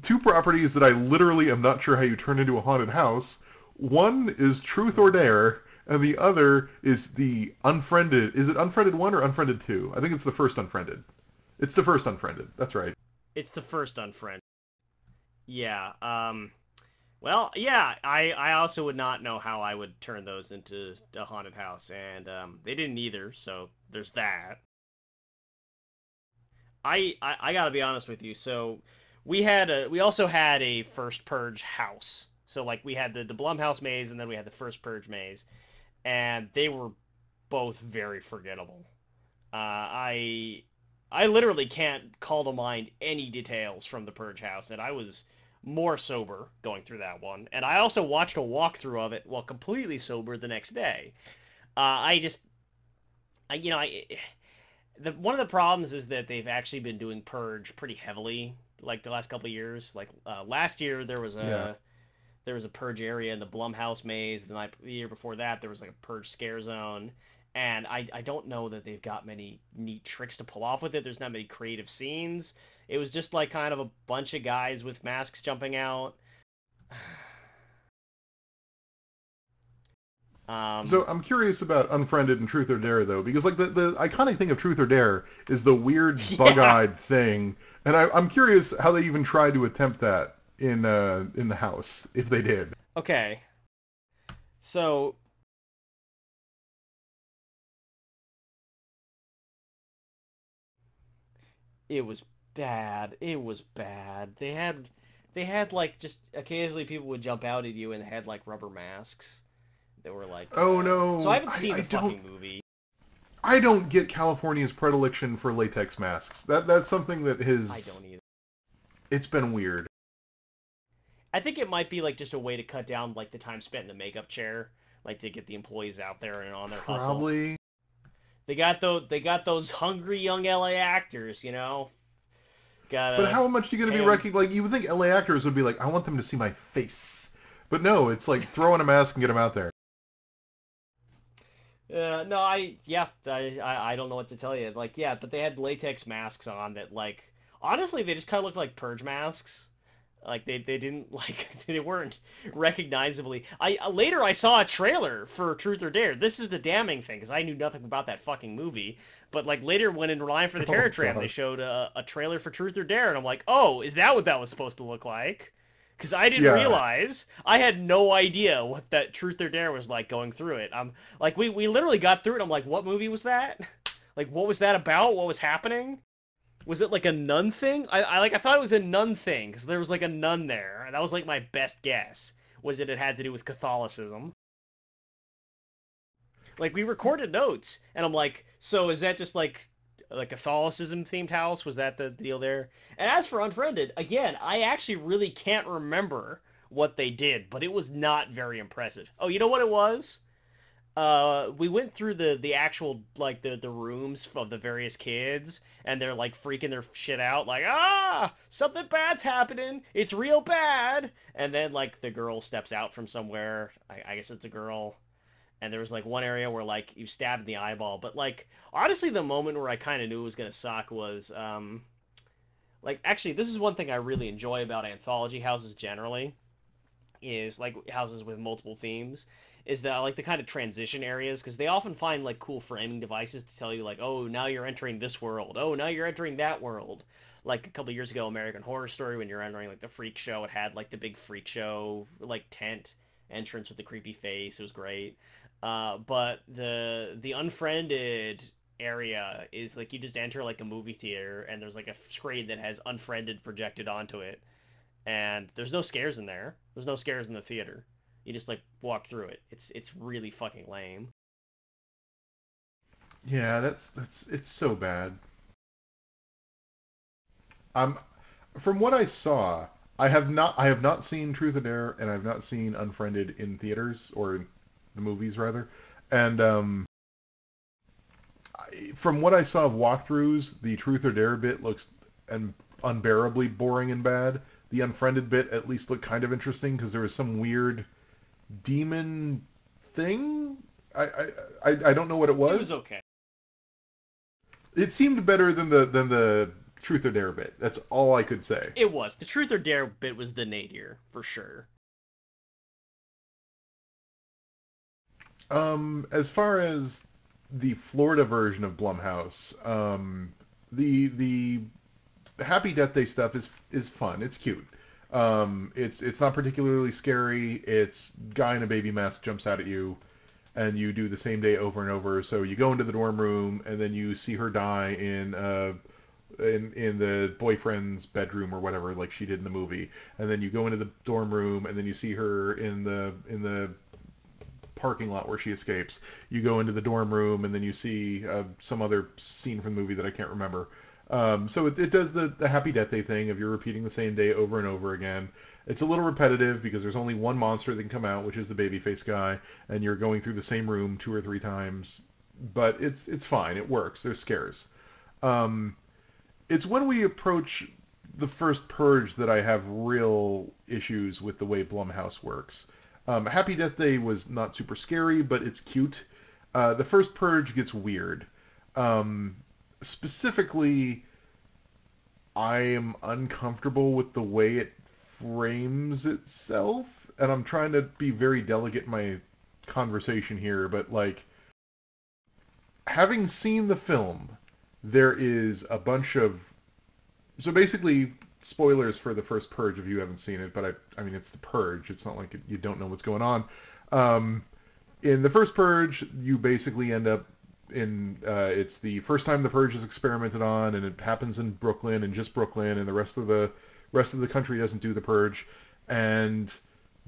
two properties that I literally am not sure how you turn into a haunted house. One is Truth or Dare, and the other is the Unfriended. Is it Unfriended 1 or Unfriended 2? I think it's the first Unfriended. It's the first Unfriended. That's right. It's the first unfriend. Yeah. Well, yeah. I also would not know how I would turn those into a haunted house, and they didn't either. So there's that. I gotta be honest with you. So we also had a first purge house. So like we had the Blumhouse maze and then we had the first purge maze, and they were both very forgettable. I literally can't call to mind any details from the purge house, and I was more sober going through that one. And I also watched a walkthrough of it while completely sober the next day. I just I you know I one of the problems is that they've actually been doing purge pretty heavily like the last couple of years. Like last year Yeah. there was a purge area in the Blumhouse maze. The year before that there was like a purge scare zone, and I don't know that they've got many neat tricks to pull off with it. There's not many creative scenes. It was just like kind of a bunch of guys with masks jumping out. So Um, I'm curious about Unfriended and Truth or Dare though, because like the iconic thing of Truth or Dare is the weird yeah. bug-eyed thing, and I'm curious how they even tried to attempt that in the house if they did. Okay. So it was bad. It was bad. They had like just occasionally people would jump out at you and had like rubber masks that were like Oh so I no, haven't seen I the don't fucking movie. I don't get California's predilection for latex masks. That's something that I has don't either. it's been weird. I think it might be like just a way to cut down like the time spent in the makeup chair, like to get the employees out there and on their hustle. Probably. They got those hungry young LA actors, you know. But Gotta how much are you going to be pay them. wrecking? Like you would think LA actors would be like, I want them to see my face, but no, it's like throw on a mask and get them out there. No, I don't know what to tell you. Like, yeah, but they had latex masks on that, like, honestly, they just kind of looked like purge masks. Like they didn't like they weren't recognizably. I later I saw a trailer for Truth or Dare. This is the damning thing because I knew nothing about that fucking movie. But like later when in Line for the Terror Oh Tram they God. showed a trailer for Truth or Dare and I'm like, oh, is that what that was supposed to look like? Because I didn't Yeah. realize. I had no idea what that Truth or Dare was like going through it. Like we literally got through it. I'm like, what movie was that? Like what was that about? What was happening? Was it like a nun thing? I thought it was a nun thing because there was like a nun there, and that was like my best guess. Was it had to do with Catholicism? Like we recorded notes, and I'm like, so is that just like Catholicism themed house? Was that the deal there? And as for Unfriended, again, I actually really can't remember what they did, but it was not very impressive. Oh, you know what it was? We went through the actual like the rooms of the various kids and they're like freaking their shit out like something bad's happening, it's real bad, and then like the girl steps out from somewhere. I guess it's a girl, and there was like one area where like you stabbed in the eyeball, but like honestly the moment where I kind of knew it was gonna suck was like actually this is one thing I really enjoy about anthology houses generally is like houses with multiple themes is that like the kind of transition areas because they often find like cool framing devices to tell you like, oh, now you're entering this world, oh, now you're entering that world. Like a couple years ago, American Horror Story, when you're entering like the freak show, it had like the big freak show like tent entrance with the creepy face. It was great. But the unfriended area is like you just enter like a movie theater and there's like a screen that has unfriended projected onto it, and there's no scares in there. There's no scares in the theater. You just like walk through it. It's really fucking lame. Yeah, that's it's so bad. I'm from what I saw, I have not seen Truth or Dare and I've not seen Unfriended in theaters or in the movies rather. And from what I saw of walkthroughs, the Truth or Dare bit looks unbearably boring and bad. The Unfriended bit at least looked kind of interesting because there was some weird demon thing. I don't know what it It was was. okay. It seemed better than the Truth or Dare bit. That's all I could say. It was. The Truth or Dare bit was the nadir for sure. As far as the Florida version of Blumhouse, the Happy Death Day stuff is fun. It's cute. It's not particularly scary. It's guy in a baby mask jumps out at you, and you do the same day over and over. So you go into the dorm room, and then you see her die in the boyfriend's bedroom or whatever, like she did in the movie. And then you go into the dorm room, and then you see her in the parking lot where she escapes. You go into the dorm room, and then you see some other scene from the movie that I can't remember. So it does the Happy Death Day thing of you're repeating the same day over and over again. It's a little repetitive because there's only one monster that can come out, which is the babyface guy, and you're going through the same room two or three times. But it's fine. It works. There's scares. Um, it's when we approach the first Purge that I have real issues with the way Blumhouse works. Happy Death Day was not super scary, but it's cute. The first Purge gets weird. Um, Specifically, I am uncomfortable with the way it frames itself, and I'm trying to be very delicate in my conversation here, but like having seen the film, there is a bunch of so basically spoilers for the first Purge if you haven't seen it, but I mean it's the Purge. It's not like you don't know what's going on. Um, in the first Purge, you basically end up in it's the first time the Purge is experimented on, and it happens in Brooklyn and just Brooklyn, and the rest of the country doesn't do the Purge, and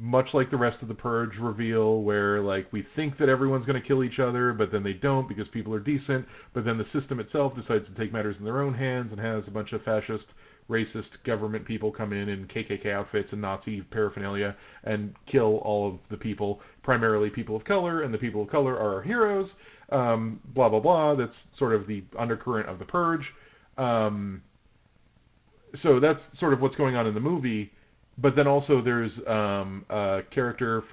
much like the rest of the Purge reveal, where like we think that everyone's going to kill each other, but then they don't because people are decent, but then the system itself decides to take matters in their own hands and has a bunch of fascist, racist government people come in KKK outfits and Nazi paraphernalia and kill all of the people, primarily people of color, and the people of color are our heroes. Blah blah blah. That's sort of the undercurrent of the Purge. Um, so that's sort of what's going on in the movie. But then also there's a character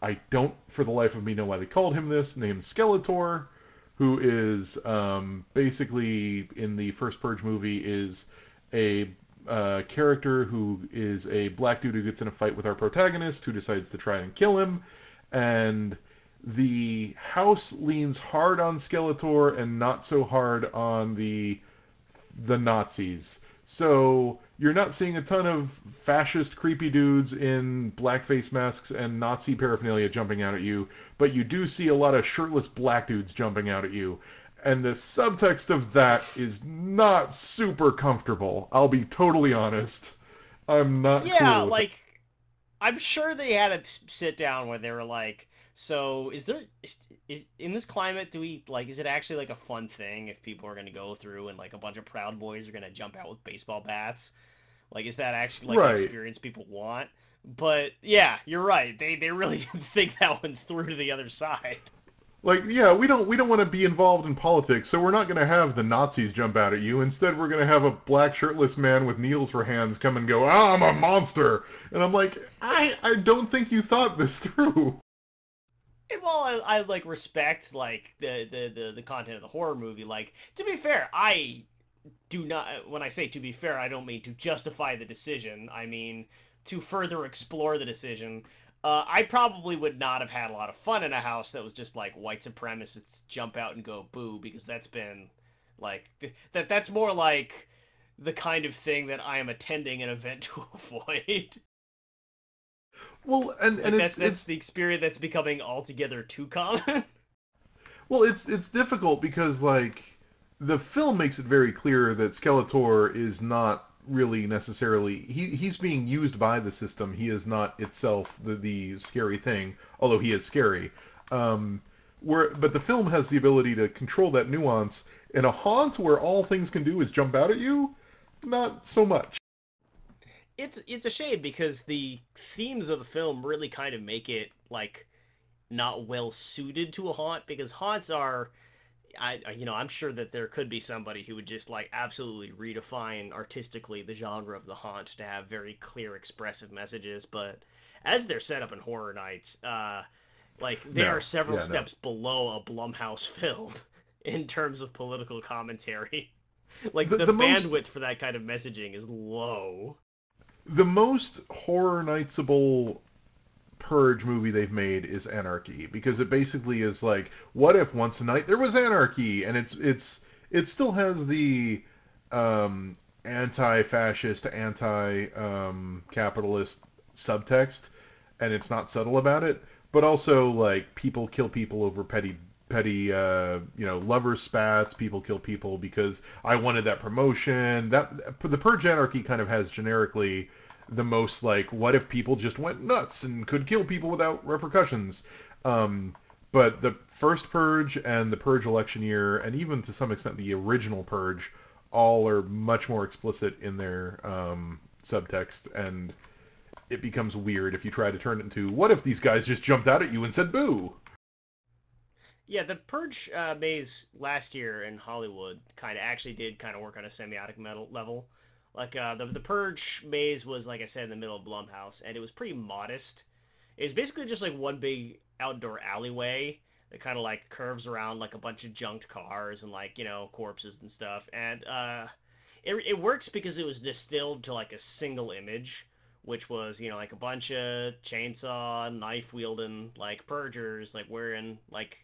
I don't for the life of me know why they called him this, named Skeletor, who is basically in the first Purge movie is a character who is a black dude who gets in a fight with our protagonist, who decides to try and kill him, and the house leans hard on Skeletor and not so hard on the Nazis. So you're not seeing a ton of fascist, creepy dudes in blackface masks and Nazi paraphernalia jumping out at you, but you do see a lot of shirtless black dudes jumping out at you. And the subtext of that is not super comfortable. I'll be totally honest. I'm not Yeah, cool with that. like I'm sure they had a sit down where they were like, so is in this climate do we like is it actually like a fun thing if people are going to go through and like a bunch of Proud Boys are going to jump out with baseball bats? Like is that actually like the Right. experience people want? But yeah, you're right. They really didn't think that one through to the other side. Like, yeah, we don't want to be involved in politics, so we're not going to have the Nazis jump out at you. Instead, we're going to have a black shirtless man with needles for hands come and go, "Ah, I'm a monster," and I'm like, I don't think you thought this through. And while I like respect like the content of the horror movie, like to be fair, I do not when I say to be fair, I don't mean to justify the decision. I mean to further explore the decision. I probably would not have had a lot of fun in a house that was just like white supremacists jump out and go boo because that's been like that's more like the kind of thing that I am attending an event to avoid. Well, and Like it's that's it's the experience that's becoming altogether too common. well, it's difficult because like the film makes it very clear that Skeletor is not really necessarily he's being used by the system. He is not itself the scary thing, although he is scary. But the film has the ability to control that nuance. In a haunt where all things can do is jump out at you, not so much. It's a shame because the themes of the film really kind of make it like not well suited to a haunt because haunts are I'm sure that there could be somebody who would just like absolutely redefine artistically the genre of the haunt to have very clear expressive messages, but as they're set up in Horror Nights, like they are No, several yeah, no. steps below a Blumhouse film in terms of political commentary. Like The the the most bandwidth for that kind of messaging is low. the most horror nightsable purge movie they've made is Anarchy because it basically is like, what if once a night there was anarchy, and it still has the um, anti-fascist, anti-capitalist subtext, and it's not subtle about it, but also like people kill people over petty lover spats. People kill people because I wanted that promotion. That the purge anarchy kind of has generically the most like, what if people just went nuts and could kill people without repercussions. um, but the first purge and the purge election year, and even to some extent the original purge, all are much more explicit in their subtext, and it becomes weird if you try to turn it into, what if these guys just jumped out at you and said boo. Yeah, the Purge maze last year in Hollywood kind of actually did kind of work on a semiotic metal level. Like the Purge maze was like I said in the middle of Blumhouse, and it was pretty modest. It was basically just like one big outdoor alleyway that kind of like curves around like a bunch of junked cars and like corpses and stuff. And it works because it was distilled to like a single image, which was like a bunch of chainsaw knife wielding like purgers like wearing like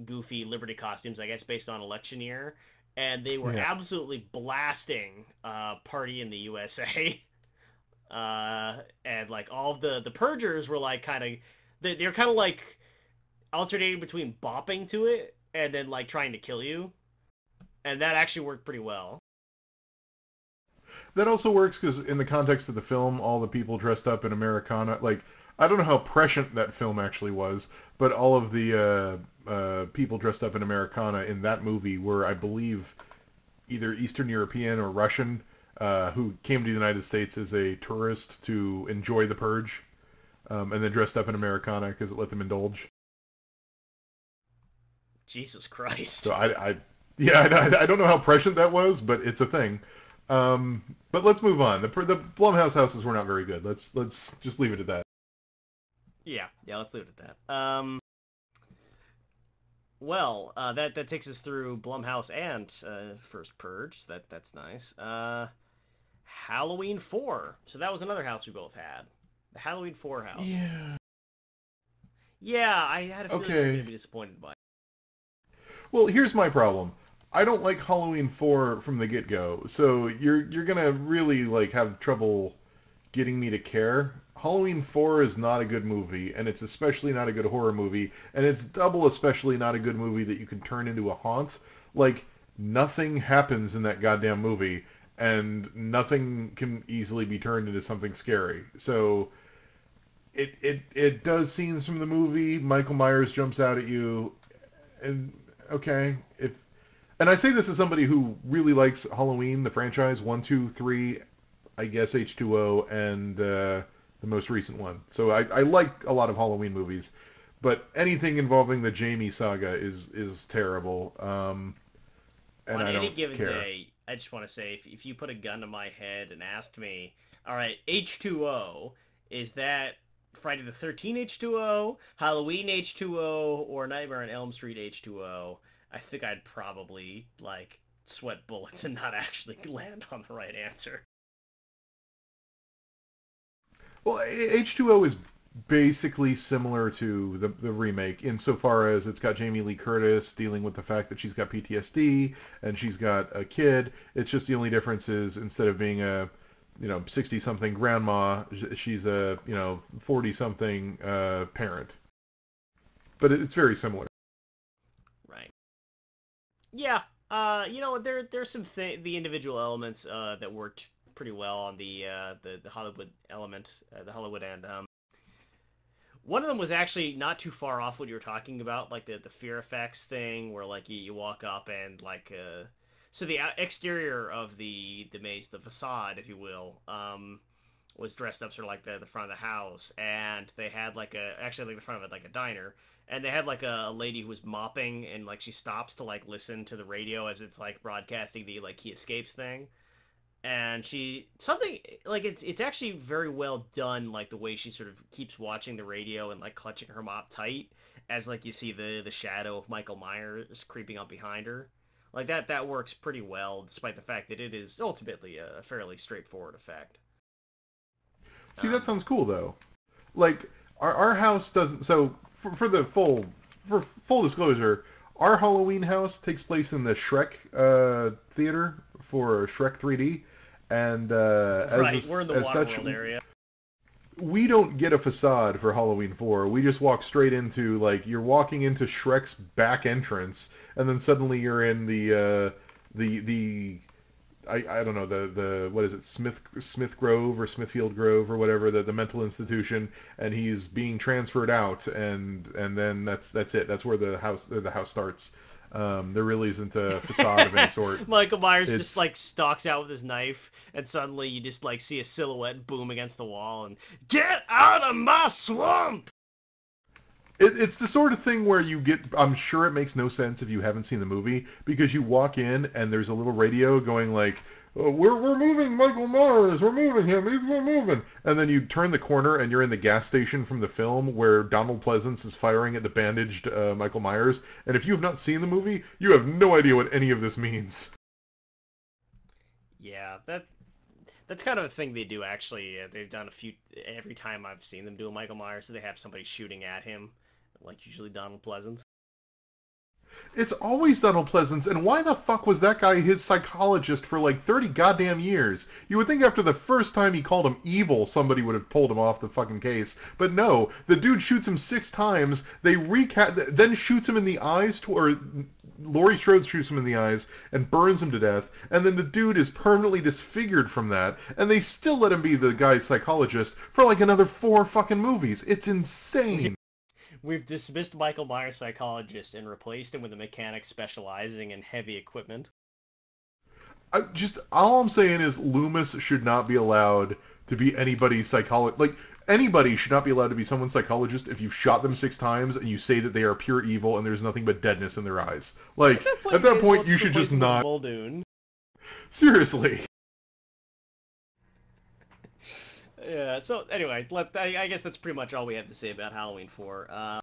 goofy Liberty costumes, I guess, based on election year, and they were Yeah. absolutely blasting "Party in the USA." And like all of the purgers were like kind of they're kind of like alternating between bopping to it and then like trying to kill you, and that actually worked pretty well. That also works because in the context of the film, all the people dressed up in Americana, like, I don't know how prescient that film actually was, but all of the people dressed up in Americana in that movie were, I believe, either Eastern European or Russian, who came to the United States as a tourist to enjoy the purge, and then dressed up in Americana because it let them indulge. Jesus So Christ. yeah, I don't know how prescient that was, but it's a thing. But let's move on. The Blumhouse houses were not very good. Let's just leave it at that. Yeah, let's leave it at that. Well, that takes us through Blumhouse and first Purge. That's nice. Halloween 4. So that was another house we both had. The Halloween 4 house. Yeah. Yeah, I had a feeling you were going Okay. to be disappointed by it. Well, here's my problem. I don't like Halloween 4 from the get-go, so you're gonna really like have trouble getting me to care. Halloween 4 is not a good movie, and it's especially not a good horror movie, and it's double especially not a good movie that you can turn into a haunt. Like, nothing happens in that goddamn movie, and nothing can easily be turned into something scary. So it does scenes from the movie. Michael Myers jumps out at you, and okay, if and I say this as somebody who really likes Halloween, the franchise, 1, 2, 3, I guess H2O, and the most recent one. So I like a lot of Halloween movies, but anything involving the Jamie saga is terrible, and On I any don't given care. day, I just want to say if you put a gun to my head and asked me, all right, H2O, is that Friday the 13th H2O, Halloween H2O, or Nightmare on Elm Street H2O, I think I'd probably, like, sweat bullets and not actually land on the right answer. Well, H2O is basically similar to the remake insofar as it's got Jamie Lee Curtis dealing with the fact that she's got PTSD and she's got a kid. It's just the only difference is instead of being a 60 something grandma, she's a 40 something parent. But it's very similar. Right. Yeah. There's some the individual elements that worked pretty well on the Hollywood element, the Hollywood end. One of them was actually not too far off what you were talking about, like the fear effects thing, where like you walk up and like so the exterior of the maze, the facade, if you will, was dressed up sort of like the front of the house, and they had like actually like the front of it like a diner, and they had like a lady who was mopping, and like she stops to like listen to the radio as it's like broadcasting the like he escapes thing, and she something like it's actually very well done, like the way she sort of keeps watching the radio and like clutching her mop tight as like you see the shadow of Michael Myers creeping up behind her. Like that works pretty well, despite the fact that it is ultimately a fairly straightforward effect. See, that um sounds cool though. Like our house doesn't. So for full disclosure, our Halloween house takes place in the Shrek theater for Shrek 3D, and right, we're in the as such, Waterworld area. we don't get a facade for Halloween 4. We just walk straight into like you're walking into Shrek's back entrance, and then suddenly you're in the I don't know the what is it, Smith Grove or Smithfield Grove or whatever, the mental institution, and he's being transferred out, and then that's it. That's where the house starts. There really isn't a facade of any sort. Michael Myers just It's like stalks out with his knife, and suddenly you just like see a silhouette boom against the wall and get out of my swamp. it's the sort of thing where you get. I'm sure it makes no sense if you haven't seen the movie because you walk in and there's a little radio going like, "Oh, we're moving Michael Myers. We're moving him. We're moving." And then you turn the corner and you're in the gas station from the film where Donald Pleasance is firing at the bandaged Michael Myers. And if you have not seen the movie, you have no idea what any of this means. Yeah, that's kind of a thing they do actually. They've done a few every time I've seen them do a Michael Myers, so they have somebody shooting at him, like usually Donald Pleasance. It's always Donald Pleasance, and why the fuck was that guy his psychologist for like 30 goddamn years? You would think after the first time he called him evil, somebody would have pulled him off the fucking case. But no, the dude shoots him 6 times, then shoots him in the eyes, or Laurie Strode shoots him in the eyes and burns him to death, and then the dude is permanently disfigured from that, and they still let him be the guy's psychologist for like another 4 fucking movies. It's insane. We've dismissed Michael Myers psychologist and replaced him with a mechanic specializing in heavy equipment. All I'm saying is Loomis should not be allowed to be anybody's psychologist. Like anybody should not be allowed to be someone's psychologist if you've shot them 6 times and you say that they are pure evil and there's nothing but deadness in their eyes. Like at that point, you should just not. Muldoon. Seriously. Yeah. So anyway, I guess that's pretty much all we have to say about Halloween 4.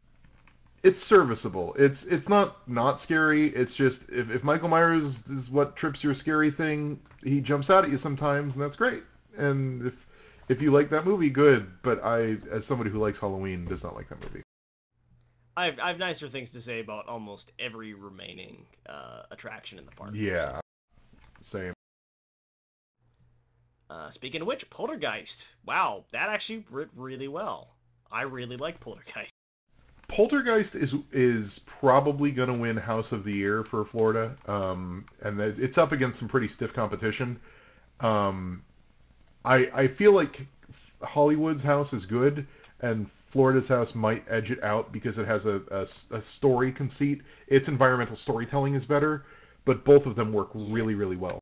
it's serviceable. It's not scary. It's just if Michael Myers is what trips your scary thing, he jumps out at you sometimes, and that's great. And if you like that movie, good. But I, as somebody who likes Halloween, does not like that movie. I have nicer things to say about almost every remaining attraction in the park. So, Yeah, same. speaking of which, Poltergeist. Wow, that actually went really well. I really like Poltergeist. Poltergeist is probably going to win House of the Year for Florida, and it's up against some pretty stiff competition. Um, I feel like Hollywood's house is good, and Florida's house might edge it out because it has a story conceit. Its environmental storytelling is better, but both of them work Yeah. really, really well.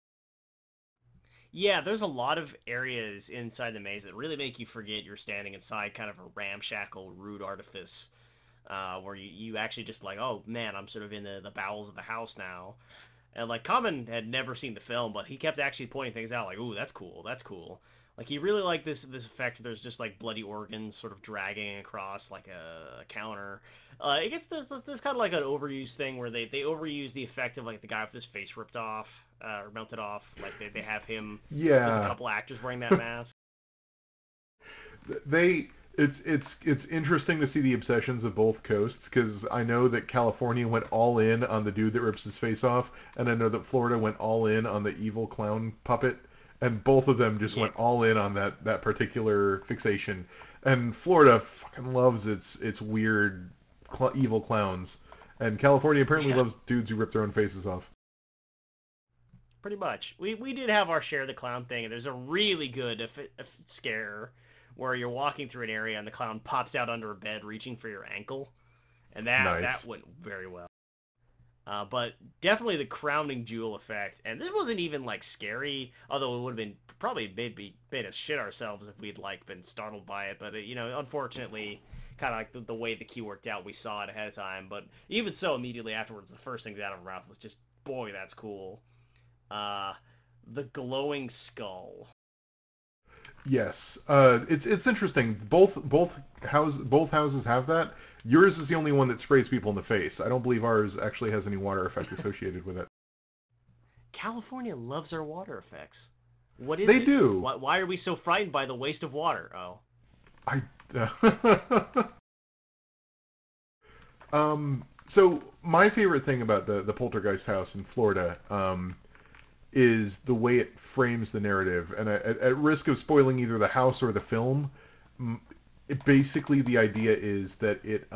Yeah, there's a lot of areas inside the maze that really make you forget you're standing inside kind of a ramshackle, rude artifice, where you actually just like, oh man, I'm sort of in the bowels of the house now. And like Common had never seen the film, but he kept actually pointing things out like, "Ooh, that's cool. That's cool." Like he really liked this effect. There's just like bloody organs sort of dragging across like a counter. It gets this kind of like an overused thing where they overuse the effect of like the guy with his face ripped off or melted off. Like they have him. There's a Yeah, couple actors wearing that mask. they it's interesting to see the obsessions of both coasts because I know that California went all in on the dude that rips his face off, and I know that Florida went all in on the evil clown puppet, and both of them just Yeah, went all in on that particular fixation. And Florida fucking loves its weird evil clowns, and California apparently yeah, loves dudes who rip their own faces off. pretty much. We did have our share of the clown thing, and there's a really good scare where you're walking through an area and the clown pops out under a bed reaching for your ankle, and that Nice. went very well. But definitely the crowning jewel effect, and this wasn't even like scary, although it would have been probably made us shit ourselves if we'd like been startled by it. But unfortunately, kind of like the way the key worked out, we saw it ahead of time. But even so, immediately afterwards, the first things out of our mouth was just, boy, that's cool. Uh, the glowing skull. Yes, it's interesting. Both houses have that. Yours is the only one that sprays people in the face. I don't believe ours actually has any water effect associated with it. California loves our water effects. What is They it? do. Why are we so frightened by the waste of water? Oh, I. So my favorite thing about the Poltergeist house in Florida is the way it frames the narrative, and at risk of spoiling either the house or the film, basically the idea is that it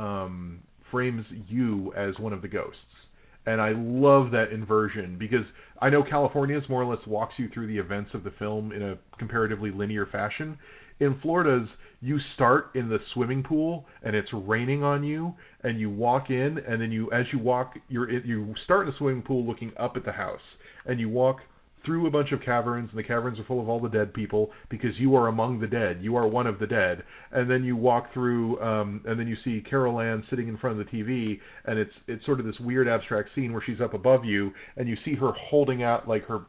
frames you as one of the ghosts. And I love that inversion because I know California's more or less walks you through the events of the film in a comparatively linear fashion. In Florida's, you start in the swimming pool and it's raining on you, and you walk in, and then as you walk, you start in the swimming pool looking up at the house, and you walk through a bunch of caverns, and the caverns are full of all the dead people because you are among the dead. You are one of the dead. And then you walk through, and then you see Carol Ann sitting in front of the TV, and it's sort of this weird abstract scene where she's up above you, and you see her holding out like her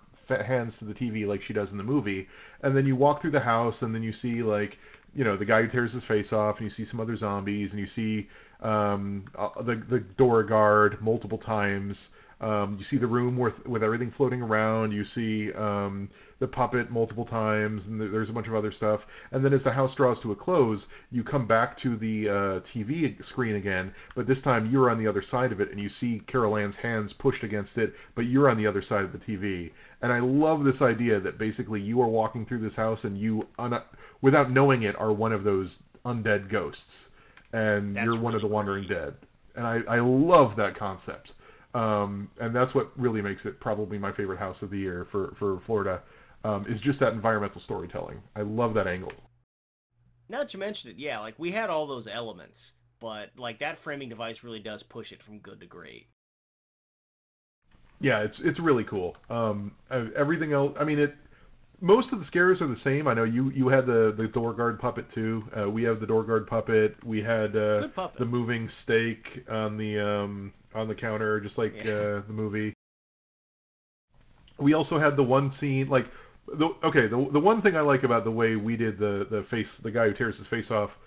hands to the TV like she does in the movie. And then you walk through the house, and then you see like the guy who tears his face off, and you see some other zombies, and you see the door guard multiple times. You see the room with everything floating around. You see the puppet multiple times, and there's a bunch of other stuff. And then as the house draws to a close, you come back to the TV screen again, but this time you're on the other side of it, and you see Carol Ann's hands pushed against it, but you're on the other side of the TV. And I love this idea that basically you are walking through this house, and you, without knowing it, are one of those undead ghosts, and you're that's one of really the wandering great. dead. And I love that concept. And that's what really makes it probably my favorite house of the year for Florida, is just that environmental storytelling. I love that angle. Now that you mention it, yeah, like we had all those elements, but like that framing device really does push it from good to great. Yeah, it's really cool. Everything else, I mean, most of the scares are the same. I know you had the door guard puppet too. We have the door guard puppet. We had Good the puppet. moving steak on the counter, just like Yeah. the movie. We also had the one scene like the one thing I like about the way we did the guy who tears his face off.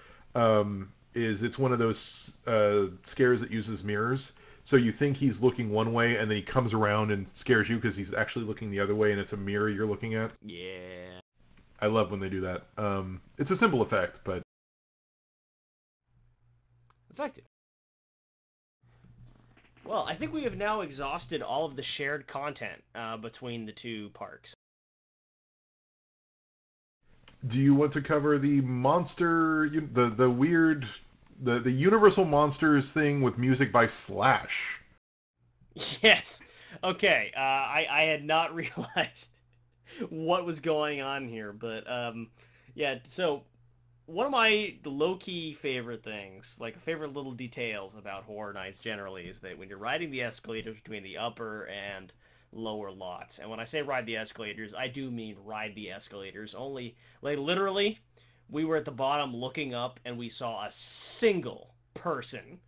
is it's one of those scares that uses mirrors. So you think he's looking one way, and then he comes around and scares you because he's actually looking the other way, and it's a mirror you're looking at. Yeah. I love when they do that. It's a simple effect, but Effective. Well, I think we have now exhausted all of the shared content between the two parks. do you want to cover the monster, the weird, the Universal Monsters thing with music by Slash? Yes. Okay. I had not realized what was going on here, but yeah. So one of my low-key favorite things, like favorite little details about Horror Nights generally, is that when you're riding the escalators between the upper and lower lots, and when I say ride the escalators, I do mean ride the escalators. Only, like literally, we were at the bottom looking up, and we saw a single person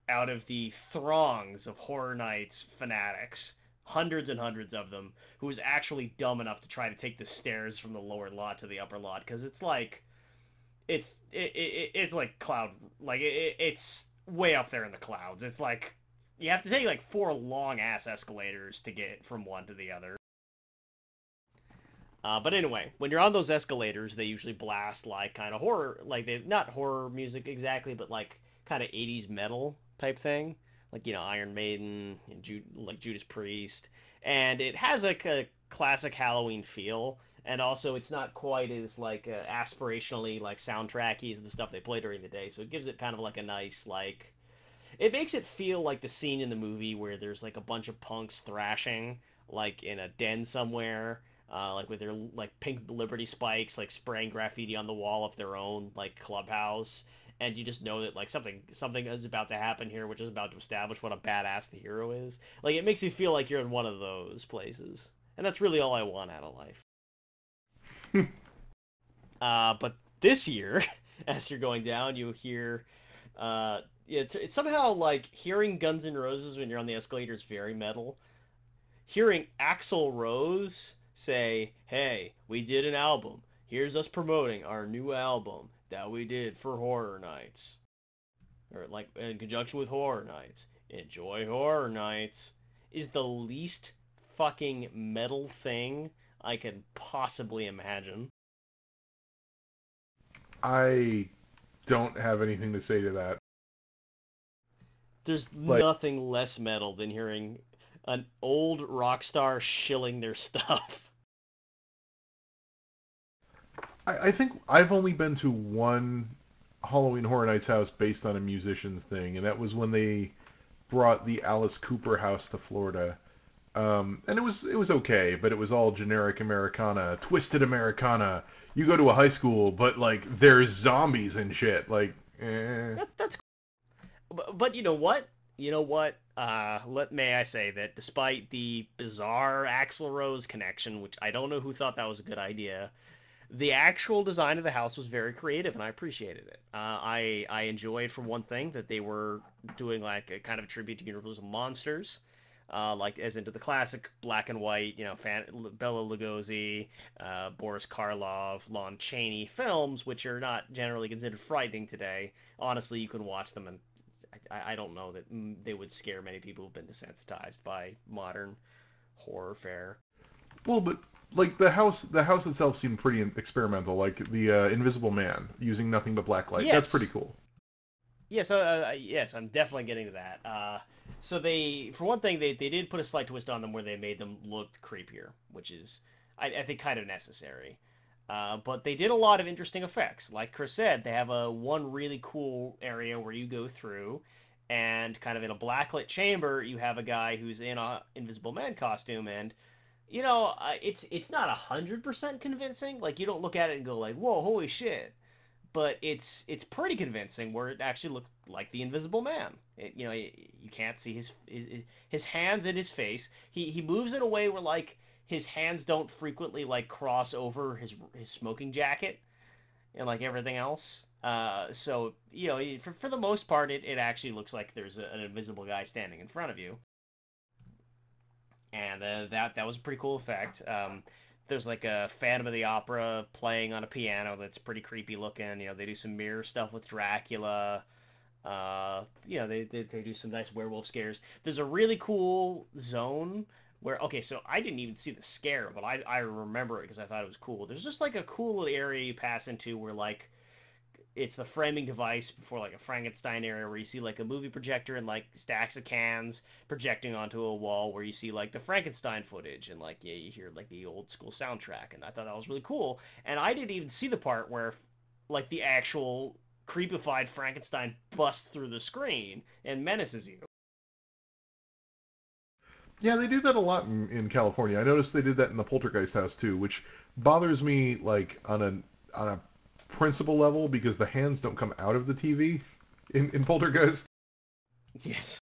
out of the throngs of Horror Nights fanatics, hundreds and hundreds of them, who was actually dumb enough to try to take the stairs from the lower lot to the upper lot, because it's like it's like cloud, like it's way up there in the clouds. It's like you have to take like four long ass escalators to get from one to the other. But anyway, when you're on those escalators, they usually blast like kind of horror, like they not horror music exactly, but like kind of 80s metal type thing, like Iron Maiden and like Judas Priest, and it has like a classic Halloween feel, and also it's not quite as like aspirationally like soundtracky as the stuff they play during the day, so it gives it kind of like a nice like it makes it feel like the scene in the movie where there's like a bunch of punks thrashing like in a den somewhere, like with their like pink Liberty spikes, like spraying graffiti on the wall of their own like clubhouse, and you just know that like something is about to happen here, which is about to establish what a badass the hero is. Like it makes you feel like you're in one of those places, and that's really all I want out of life. But this year, as you're going down, you hear yeah, it's somehow like hearing Guns N' Roses when you're on the escalator is very metal. Hearing Axl Rose say, "Hey, we did an album. Here's us promoting our new album that we did for Horror Nights, or like in conjunction with Horror Nights. Enjoy Horror Nights," is the least fucking metal thing I could possibly imagine. I don't have anything to say to that. There's Like, nothing less metal than hearing an old rock star shilling their stuff. I think I've only been to one Halloween Horror Nights house based on a musician's thing, and that was when they brought the Alice Cooper house to Florida. And it was okay, but it was all generic Americana, twisted Americana. You go to a high school, but like there's zombies and shit. Like, eh. That's but you know what? You know what? Let may I say that despite the bizarre Axl Rose connection, which I don't know who thought that was a good idea, the actual design of the house was very creative, and I appreciated it. I enjoyed, for one thing, that they were doing like a kind of a tribute to Universal monsters, like as into the classic black and white, Bela Lugosi, Boris Karloff, Lon Chaney films, which are not generally considered frightening today. Honestly, you can watch them, and I don't know that they would scare many people who've been desensitized by modern horror fare. Well, but like the house itself seemed pretty experimental. Like the Invisible Man using nothing but black light. That's pretty Yes, cool. yes, I'm definitely getting to that. So they, for one thing, they did put a slight twist on them where they made them look creepier, which is, I think, kind of necessary. But they did a lot of interesting effects. Like Chris said, they have a one really cool area where you go through, and kind of in a blacklit chamber, you have a guy who's in a Invisible Man costume, and it's not 100% convincing. Like you don't look at it and go like, "Whoa, holy shit!" But it's pretty convincing where it actually looked like the Invisible Man. You can't see his hands and his face. He moves in a way where like his hands don't frequently like cross over his smoking jacket and like everything else. So for the most part, it actually looks like there's an invisible guy standing in front of you, and that was a pretty cool effect. There's like a Phantom of the Opera playing on a piano that's pretty creepy looking. They do some mirror stuff with Dracula. They do some nice werewolf scares. There's a really cool zone where, okay, so I didn't even see the scare, but I remember it because I thought it was cool. There's just like a cool little area you pass into where like it's the framing device before like a Frankenstein area where you see like a movie projector and like stacks of cans projecting onto a wall where you see like the Frankenstein footage and like yeah you hear like the old school soundtrack, and I thought that was really cool. And I didn't even see the part where like the actual creepified Frankenstein busts through the screen and menaces you. Yeah, they do that a lot in California. I noticed they did that in the Poltergeist house too, which bothers me like on a principle level because the hands don't come out of the TV in Poltergeist. Yes.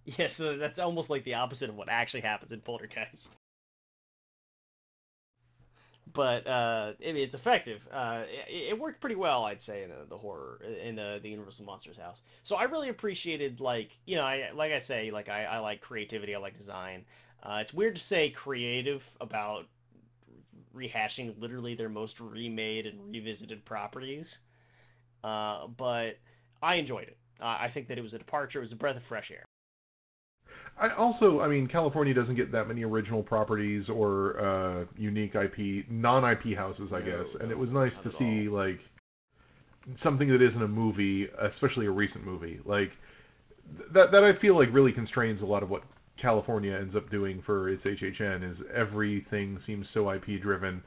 Yes, so that's almost like the opposite of what actually happens in Poltergeist. But I mean, it's effective. It worked pretty well, I'd say, in the horror in the Universal Monsters house. So I really appreciated, like, like I say, like I like creativity, I like design. It's weird to say creative about rehashing literally their most remade and revisited properties, but I enjoyed it. I think that it was a departure. It was a breath of fresh air. I mean, California doesn't get that many original properties or unique IP, non-IP houses, I No, guess. And it no, was nice not to at all. see like something that isn't a movie, especially a recent movie, like that I feel like really constrains a lot of what California ends up doing for its HHN is everything seems so IP driven.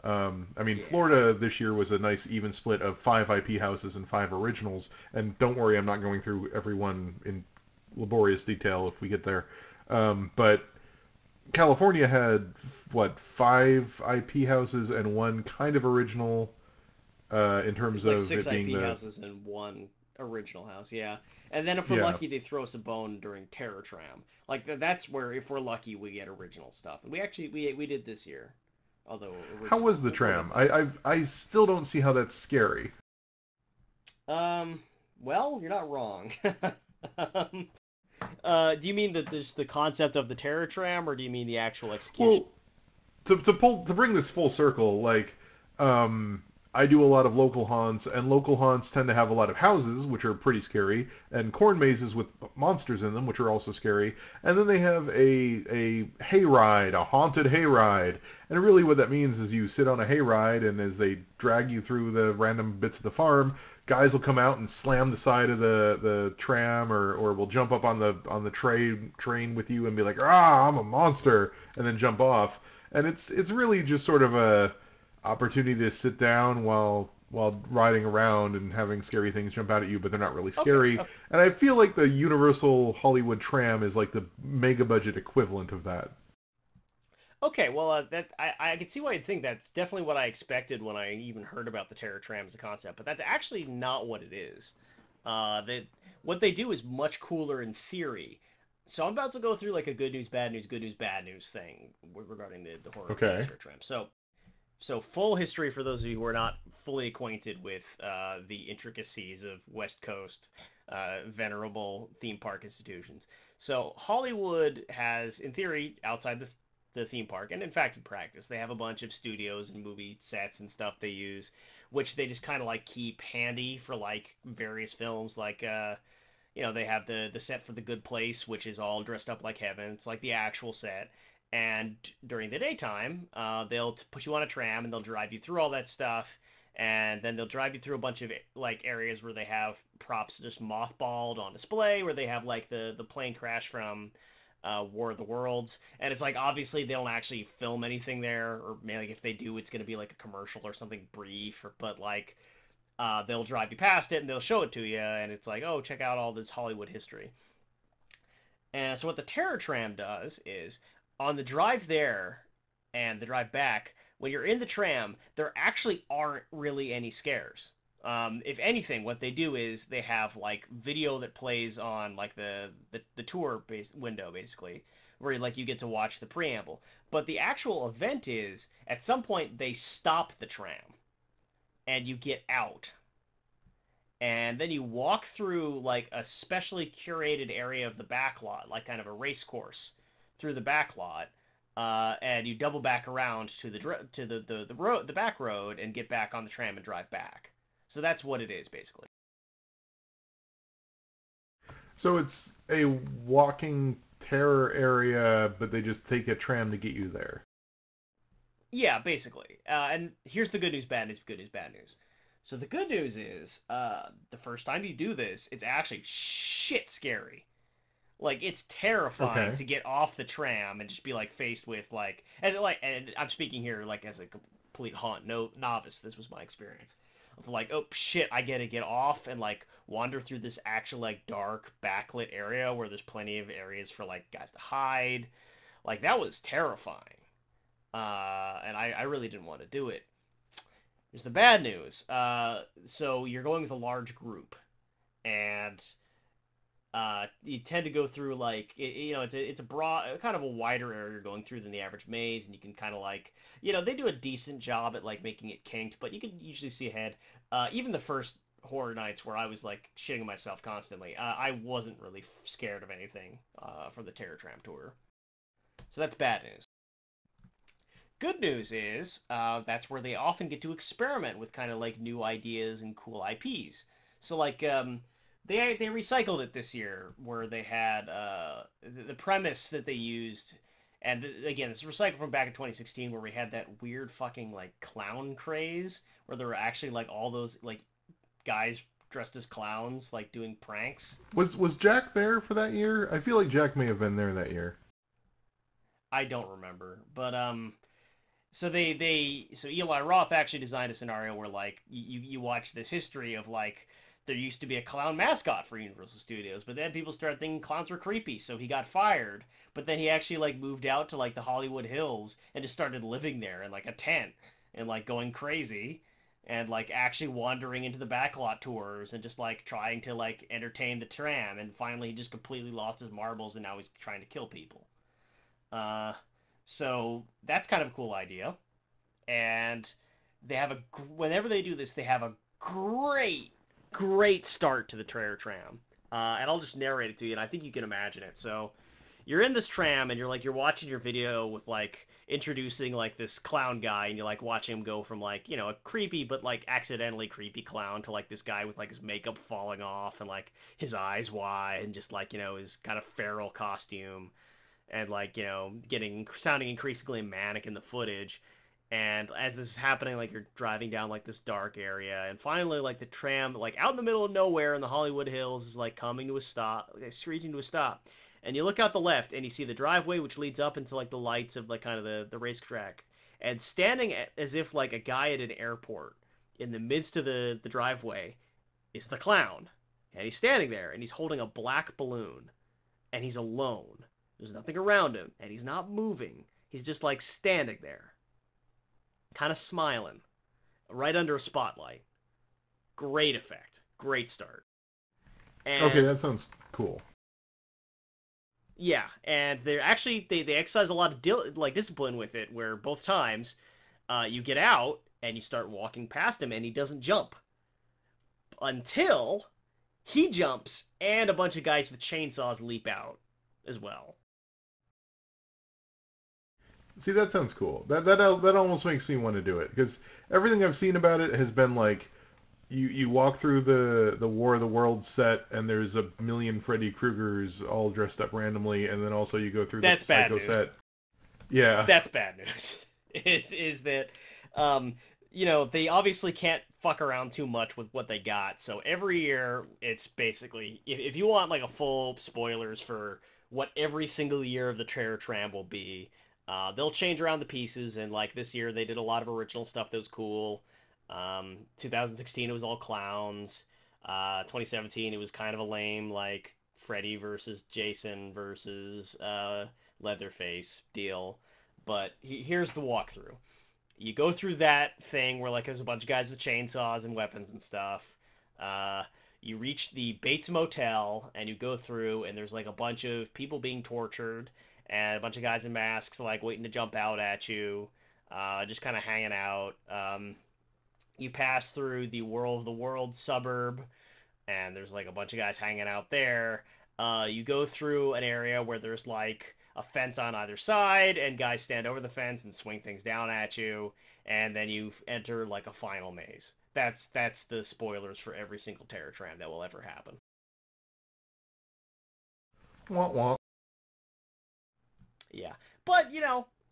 I mean, Yeah. Florida this year was a nice even split of 5 IP houses and 5 originals. And don't worry, I'm not going through every one in laborious detail if we get there. But California had what 5 IP houses and one kind of original in terms It's like of six it being IP the houses and one original house, yeah. And then if we're yeah. lucky, they throw us a bone during Terror Tram. Like that's where, if we're lucky, we get original stuff. And we actually we did this year, although How was original. the We'll get tram? to that. I still don't see how that's scary. Um, well, you're not wrong. um, do you mean the concept of the Terror Tram, or do you mean the actual execution? Well, to bring this full circle, like um, I do a lot of local haunts, and local haunts tend to have a lot of houses, which are pretty scary, and corn mazes with monsters in them, which are also scary. And then they have a hayride, a haunted hayride, and really what that means is you sit on a hayride, and as they drag you through the random bits of the farm, guys will come out and slam the side of the tram, or will jump up on the train with you and be like, ah, I'm a monster, and then jump off, and it's really just sort of a opportunity to sit down while riding around and having scary things jump out at you, but they're not really Okay, scary. And I feel like the Universal Hollywood tram is like the mega budget equivalent of that. okay. Well, that I can see why you'd think that's definitely what I expected when I even heard about the Terror Tram as a concept, but that's actually not what it is. That what they do is much cooler in theory. So I'm about to go through like a good news, bad news thing regarding the horror Okay. Terror Tram. So full history for those of you who are not fully acquainted with the intricacies of West Coast venerable theme park institutions. So Hollywood has, in theory, outside the theme park, and in fact in practice, they have a bunch of studios and movie sets and stuff they use, which they just kind of like keep handy for like various films. Like they have the set for The Good Place, which is all dressed up like heaven. It's like the actual set. And during the daytime, they'll put you on a tram and they'll drive you through all that stuff. And then they'll drive you through a bunch of like areas where they have props just mothballed on display, where they have like the plane crash from War of the Worlds. And it's like obviously they don't actually film anything there, or maybe like if they do, it's gonna be like a commercial or something brief. But like they'll drive you past it and they'll show it to you, and it's like, oh, check out all this Hollywood history. And so what the Terror Tram does is on the drive there and the drive back, when you're in the tram, there actually aren't really any scares. If anything, what they do is they have like video that plays on like the tour window basically, where like you get to watch the preamble. But the actual event is at some point they stop the tram and you get out, and then you walk through like a specially curated area of the back lot, like kind of a race course through the back lot, and you double back around to the road, the back road, and get back on the tram and drive back. So that's what it is basically. So it's a walking terror area, but they just take a tram to get you there. Yeah, basically. And here's the good news, bad news, good news, bad news. So the good news is, the first time you do this, it's actually shit scary. Like it's terrifying Okay. to get off the tram and just be like faced with like and I'm speaking here like as a complete no novice. This was my experience of like, oh shit, I get to get off and like wander through this actual like dark backlit area where there's plenty of areas for like guys to hide. Like that was terrifying. And I really didn't want to do it. Here's the bad news. So you're going with a large group, and you tend to go through like it's a broad, kind of a wider area you're going through than the average maze, and you can kind of like they do a decent job at like making it kinked, but you can usually see ahead. Even the first horror nights where I was like shitting myself constantly, I wasn't really scared of anything from the Terror Tram tour. So that's bad news. Good news is that's where they often get to experiment with kind of like new ideas and cool IPs. So like they recycled it this year where they had the premise that they used, and again this is recycled from back in 2016 where we had that weird fucking like clown craze where there were actually like all those like guys dressed as clowns like doing pranks. Was Jack there for that year? I feel like Jack may have been there that year. I don't remember, but so Eli Roth actually designed a scenario where like you watch this history of like there used to be a clown mascot for Universal Studios, but then people started thinking clowns were creepy, so he got fired. But then he actually like moved out to like the Hollywood Hills and just started living there in like a tent and like going crazy and like actually wandering into the backlot tours and just like trying to like entertain the tram, and finally he just completely lost his marbles and now he's trying to kill people. Uh, so that's kind of a cool idea, and they have a whenever they do this, they have a great start to the Trayer Tram. And I'll just narrate it to you, and I think you can imagine it. So you're in this tram, and you're watching your video with like introducing like this clown guy, and you're like watching him go from like a creepy but like accidentally creepy clown to like this guy with like his makeup falling off and like his eyes wide and just like his kind of feral costume, and like getting sounding increasingly manic in the footage. And as this is happening, like you're driving down like this dark area, and finally like the tram like out in the middle of nowhere in the Hollywood Hills is like coming to a stop, like, screeching to a stop. And you look out the left and you see the driveway which leads up into like the lights of like kind of the racetrack, and standing as if like a guy at an airport in the midst of the driveway is the clown. And he's standing there and he's holding a black balloon, and he's alone. There's nothing around him, and he's not moving. He's just like standing there, kind of smiling, right under a spotlight. Great effect. Great start. Okay, And that sounds cool. yeah, and they're actually they exercise a lot of discipline with it, where both times you get out and you start walking past him and he doesn't jump until he jumps and a bunch of guys with chainsaws leap out as well. See, that sounds cool. That almost makes me want to do it because everything I've seen about it has been like you walk through the War of the Worlds set and there's a million Freddy Kruegers all dressed up randomly, and then also you go through the That's bad Psycho news. set. Yeah. That's bad news. Is that um they obviously can't fuck around too much with what they got. So every year it's basically if you want like a full spoilers for what every single year of the Terror Tram will be, they'll change around the pieces, and like this year they did a lot of original stuff that was cool. 2016 it was all clowns. 2017 it was kind of a lame like Freddy versus Jason versus Leatherface deal. But here's the walkthrough. You go through that thing where like there's a bunch of guys with chainsaws and weapons and stuff. Uh, you reach the Bates Motel and you go through, and there's like a bunch of people being tortured and a bunch of guys in masks like waiting to jump out at you, just kind of hanging out. You pass through the World of the World suburb, and there's like a bunch of guys hanging out there. You go through an area where there's like a fence on either side, and guys stand over the fence and swing things down at you, and then you enter like a final maze. That's the spoilers for every single Terror Tram that will ever happen. Wah, wah. Yeah, but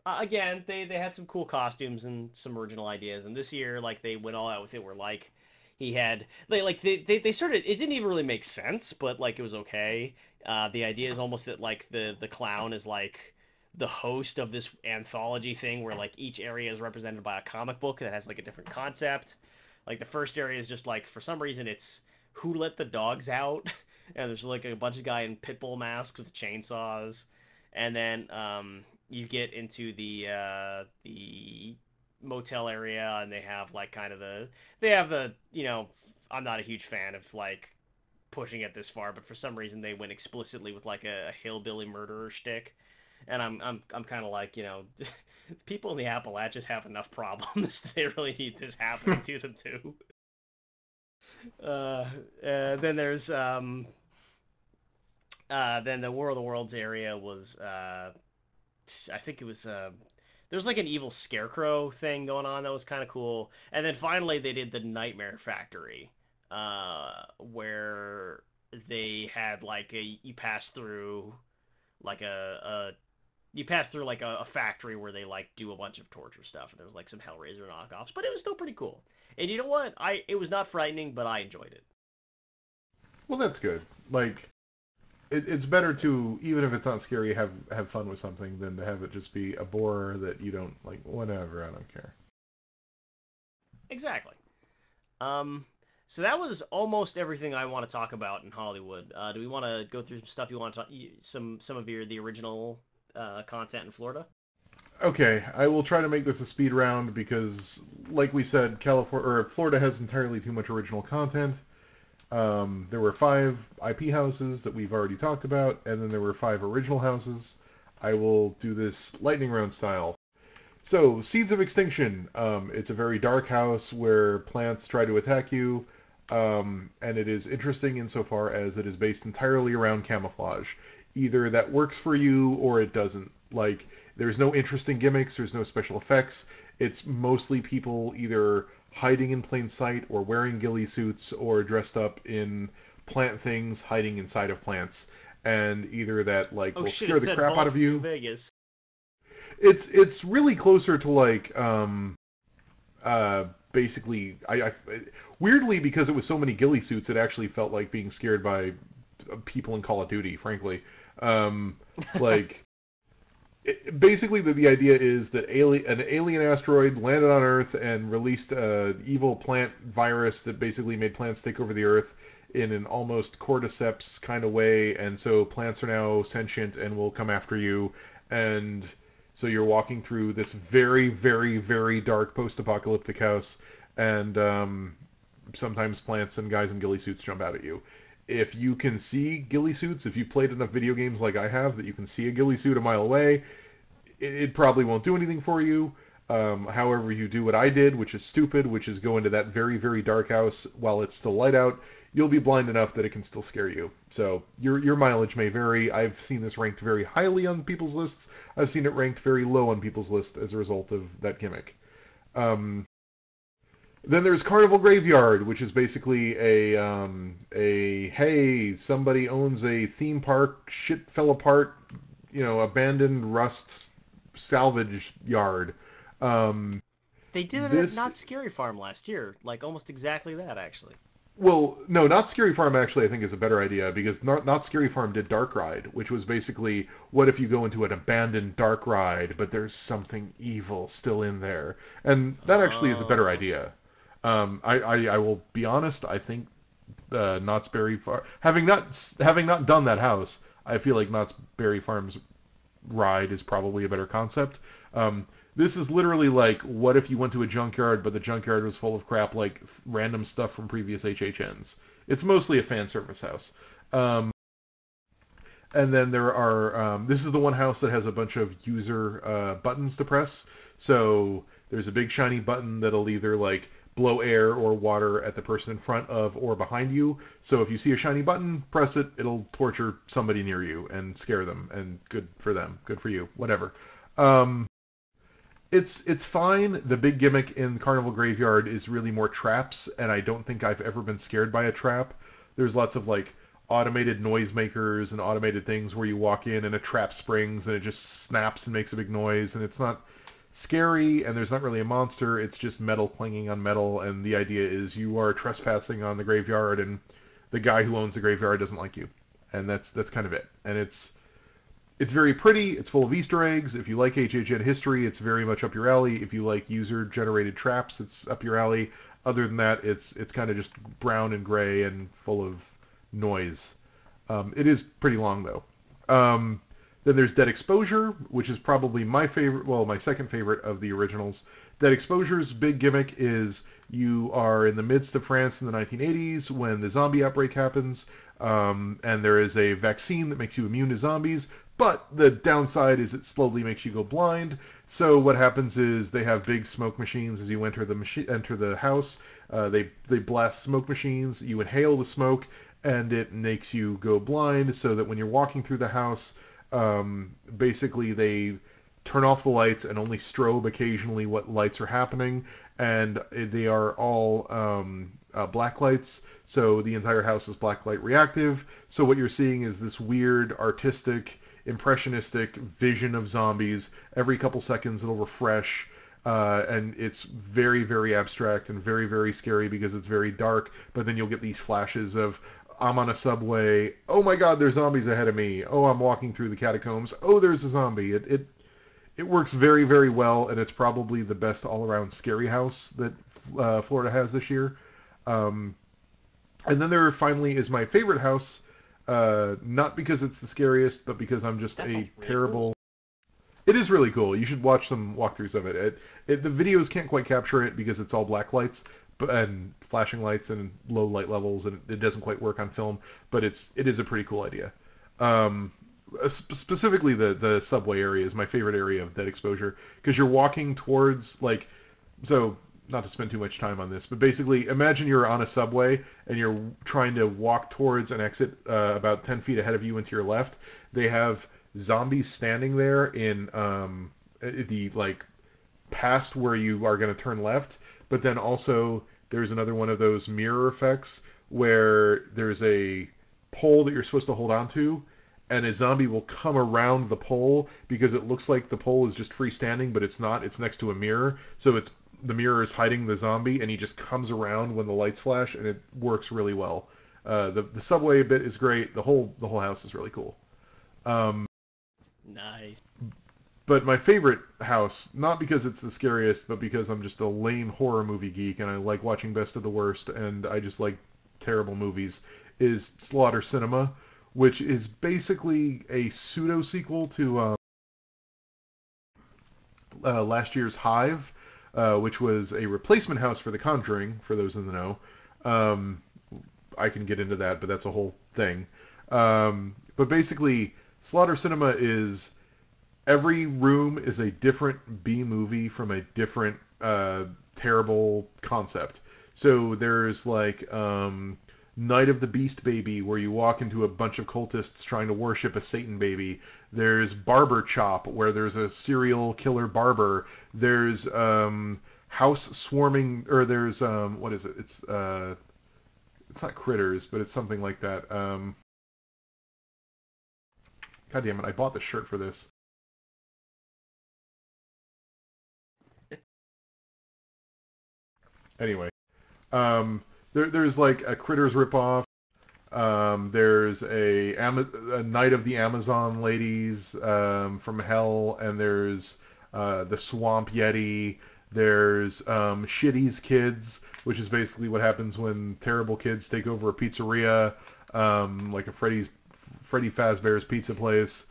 again, they had some cool costumes and some original ideas, and this year, like, they went all out with it. Where like he had they sort of, it didn't even really make sense, but like it was okay. The idea is almost that like the clown is like the host of this anthology thing where like each area is represented by a comic book that has like a different concept. Like the first area is just like for some reason it's who let the dogs out, and there's like a bunch of guy in pit bull masks with chainsaws, and then you get into the motel area, and they have like kind of they have the I'm not a huge fan of like pushing it this far, but for some reason they went explicitly with like a hillbilly murderer shtick, and I'm kind of like people in the Appalachians have enough problems. They really need this happening to them too. Then there's then the War of the Worlds area was I think it was there's like an evil scarecrow thing going on that was kind of cool. And then finally they did the Nightmare Factory, where they had like you pass through like you pass through like a factory where they like do a bunch of torture stuff, and there was like some Hellraiser knockoffs, but it was still pretty cool. And you know what? It was not frightening, but I enjoyed it. Well, that's good. Like, it's better to, even if it's not scary, have fun with something than to have it just be a bore that you don't like. Whatever, I don't care. Exactly. Um, so that was almost everything I want to talk about in Hollywood. Do we want to go through some stuff you want to talk, some of the original content in Florida? Okay, I will try to make this a speed round because, like we said, California or Florida has entirely too much original content. There were 5 IP houses that we've already talked about, and then there were 5 original houses. I will do this lightning round style. So, Seeds of Extinction. It's a very dark house where plants try to attack you, and it is interesting insofar as it is based entirely around camouflage. Either that works for you or it doesn't. Like, there's no interesting gimmicks, there's no special effects. It's mostly people either hiding in plain sight or wearing ghillie suits or dressed up in plant things hiding inside of plants. And either that like Oh will shit! scare It's the that crap out vault of from New you. Vegas. It's really closer to like basically I weirdly because it was so many ghillie suits it actually felt like being scared by people in Call of Duty, frankly. Um, like basically the idea is that an alien asteroid landed on Earth and released a evil plant virus that basically made plants take over the Earth in an almost cordyceps kind of way, and so plants are now sentient and will come after you, and so you're walking through this very, very, very dark post-apocalyptic house, and sometimes plants and guys in ghillie suits jump out at you. If you can see ghillie suits, if you've played enough video games like I have that you can see a ghillie suit a mile away, it probably won't do anything for you. However, you do what I did, which is stupid, which is go into that very, very dark house while it's still light out. You'll be blind enough that it can still scare you. So your mileage may vary. I've seen this ranked very highly on people's lists. I've seen it ranked very low on people's lists as a result of that gimmick. Um, then there's Carnival Graveyard, which is basically a hey, somebody owns a theme park, shit fell apart, abandoned rust salvage yard. Um, They did it at this Not Scary Farm last year, like almost exactly that actually. well, no, not Scary Farm actually I think is a better idea because not Scary Farm did Dark Ride, which was basically what if you go into an abandoned dark ride, but there's something evil still in there, and that actually is a better Oh, idea. I will be honest. I think Knott's Berry Farm, having not done that house, I feel like Knott's Berry Farm's ride is probably a better concept. Um, this is literally like, what if you went to a junkyard, but the junkyard was full of crap like random stuff from previous HHNs? It's mostly a fan service house. Um, and then there are, this is the one house that has a bunch of user buttons to press. So there's a big shiny button that'll either like blow air or water at the person in front of or behind you. So if you see a shiny button, press it. It'll torture somebody near you and scare them. And good for them. Good for you. Whatever. Um, it's fine. The big gimmick in Carnival Graveyard is really more traps, and I don't think I've ever been scared by a trap. There's lots of like automated noisemakers and automated things where you walk in and a trap springs and it just snaps and makes a big noise, and it's not scary and there's not really a monster. It's just metal clanging on metal, and the idea is you are trespassing on the graveyard, and the guy who owns the graveyard doesn't like you, and that's kind of it. And it's very pretty. It's full of Easter eggs. If you like HHN history, it's very much up your alley. If you like user-generated traps, it's up your alley. Other than that, it's kind of just brown and gray and full of noise. It is pretty long though. Then there's Dead Exposure, which is probably my favorite, well, my second favorite of the originals. Dead Exposure's big gimmick is you are in the midst of France in the 1980s when the zombie outbreak happens, and there is a vaccine that makes you immune to zombies, but the downside is it slowly makes you go blind. So what happens is they have big smoke machines as you enter the house. They blast smoke machines. You inhale the smoke, and it makes you go blind. So that when you're walking through the house, basically they turn off the lights and only strobe occasionally what lights are happening, and they are all black lights, so the entire house is blacklight reactive. So what you're seeing is this weird, artistic, impressionistic vision of zombies. Every couple seconds it'll refresh, and it's very, very abstract and very, very scary because it's very dark, but then you'll get these flashes of I'm on a subway. Oh my god, there's zombies ahead of me. Oh, I'm walking through the catacombs. Oh, there's a zombie. It works very, very well, and it's probably the best all-around scary house that Florida has this year. Um, and then there finally is my favorite house, not because it's the scariest, but because I'm just That a sounds really terrible... cool. It is really cool. You should watch some walkthroughs of it. The videos can't quite capture it because it's all black lights and flashing lights and low light levels, and it doesn't quite work on film. But it is a pretty cool idea. Um, Specifically, the subway area is my favorite area of Dead Exposure because you're walking towards like so. Not to spend too much time on this, but basically, imagine you're on a subway and you're trying to walk towards an exit about 10 feet ahead of you and to your left. They have zombies standing there in the like past where you are going to turn left, but then also there's another one of those mirror effects where there's a pole that you're supposed to hold on to, and a zombie will come around the pole because it looks like the pole is just freestanding, but it's not. It's next to a mirror, so it's the mirror is hiding the zombie, and he just comes around when the lights flash, and it works really well. The subway bit is great. The whole house is really cool. Um, Nice. but my favorite house, not because it's the scariest, but because I'm just a lame horror movie geek and I like watching Best of the Worst and I just like terrible movies, is Slaughter Cinema, which is basically a pseudo sequel to last year's Hive, which was a replacement house for The Conjuring, for those in the know. Um, I can get into that, but that's a whole thing. But basically, Slaughter Cinema is every room is a different B movie from a different terrible concept. So there's like Night of the Beast Baby, where you walk into a bunch of cultists trying to worship a Satan baby. There's Barber Chop, where there's a serial killer barber. There's House Swarming, or there's what is it? It's not Critters, but it's something like that. God damn it! I bought the shirt for this. Anyway, there's like a Critters ripoff. There's a Night of the Amazon Ladies from Hell, and there's the Swamp Yeti. There's Shitty's Kids, which is basically what happens when terrible kids take over a pizzeria, like a Freddy Fazbear's Pizza Place.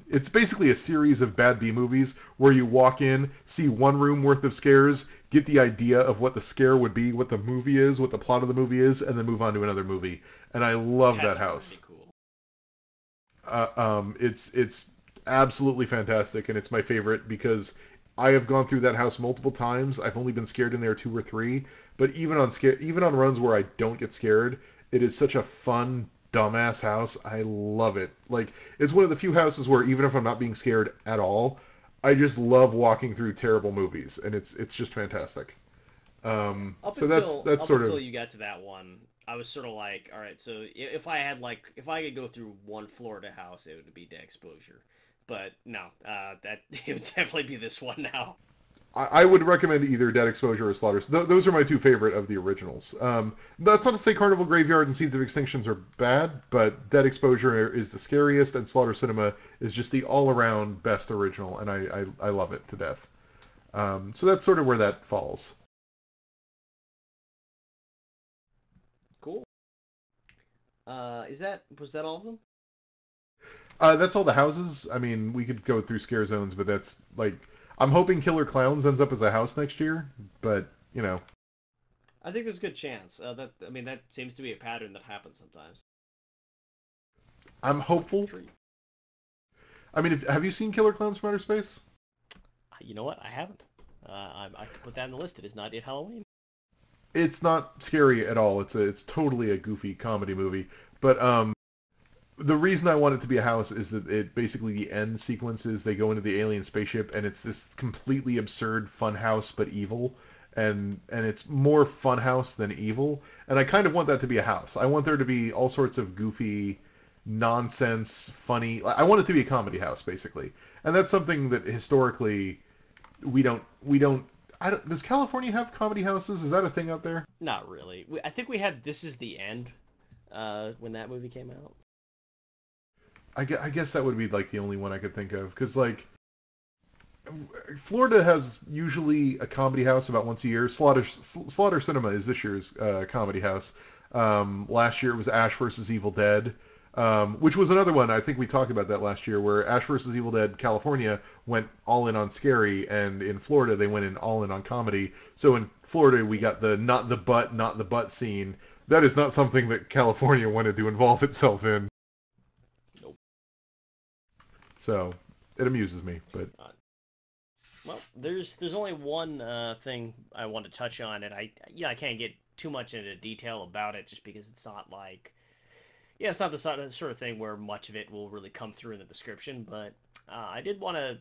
It's basically a series of bad B movies where you walk in, see one room worth of scares, get the idea of what the scare would be, what the movie is, what the plot of the movie is, and then move on to another movie. And I love that That's house. pretty cool. It's absolutely fantastic, and it's my favorite because I have gone through that house multiple times. I've only been scared in there two or three, but even on runs where I don't get scared, it is such a fun, dumbass house. I love it. Like, it's one of the few houses where even if I'm not being scared at all, I just love walking through terrible movies, and it's just fantastic. Up So that's until sort of you got to that one, I was sort of like, all right, so if I had like, if I could go through one Florida house, it would be Dead Exposure. But no, that it would definitely be this one now. I would recommend either Dead Exposure or Slaughter. Those are my two favorite of the originals. That's not to say Carnival Graveyard and Seeds of Extinctions are bad, but Dead Exposure is the scariest, and Slaughter Cinema is just the all-around best original, and I love it to death. So that's sort of where that falls. Cool. Is that was that all of them? That's all the houses. I mean, we could go through scare zones, but that's like I'm hoping Killer Clowns ends up as a house next year. But you know, I think there's a good chance. That I mean, that seems to be a pattern that happens sometimes. I'm So trick or hopeful. treat. I mean, have you seen Killer Clowns from Outer Space? You know what? I haven't. I could put that in the list. It is not yet Halloween. It's not scary at all. It's totally a goofy comedy movie. But the reason I want it to be a house is that it basically the end sequences they go into the alien spaceship and it's this completely absurd fun house but evil and it's more fun house than evil and I kind of want that to be a house. I want there to be all sorts of goofy nonsense funny I want it to be a comedy house basically. And that's something that historically we don't I don't does California have comedy houses? Is that a thing out there? Not really. I think we had This Is the End when that movie came out. I guess that would be like the only one I could think of because like Florida has usually a comedy house about once a year. Slaughter Cinema is this year's comedy house. Last year it was Ash versus Evil Dead, which was another one. I think we talked about that last year, where Ash versus Evil Dead California went all in on scary, and in Florida they went in all in on comedy. So in Florida we got the not the butt scene. That is not something that California wanted to involve itself in. Nope. So it amuses me, but Uh, well, there's only one thing I want to touch on, and I can't get too much into detail about it just because it's not like it's not the sort of thing where much of it will really come through in the description. But I did want to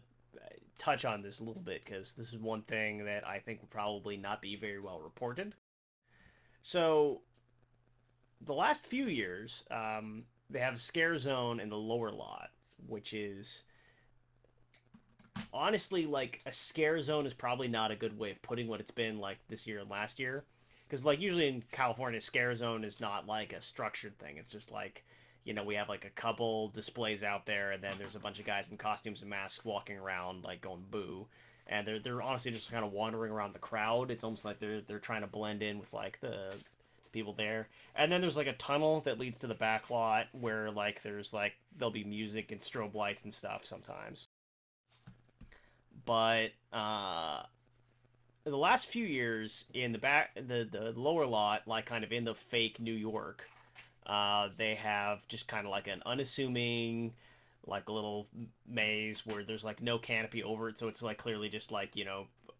touch on this a little bit because this is one thing that I think will probably not be very well reported. So the last few years, they have Scare Zone in the lower lot, which is honestly like a scare zone is probably not a good way of putting what it's been like this year and last year. Because like usually in California, scare zone is not like a structured thing. It's just like we have like a couple displays out there, and then there's a bunch of guys in costumes and masks walking around like going boo, and they're honestly just kind of wandering around the crowd. It's almost like they're trying to blend in with like the people there. And then there's like a tunnel that leads to the back lot where like there's like there'll be music and strobe lights and stuff sometimes. But in the last few years, in the lower lot, like kind of in the fake New York, they have just kind of like an unassuming, like a little maze where there's like no canopy over it, so it's like clearly just like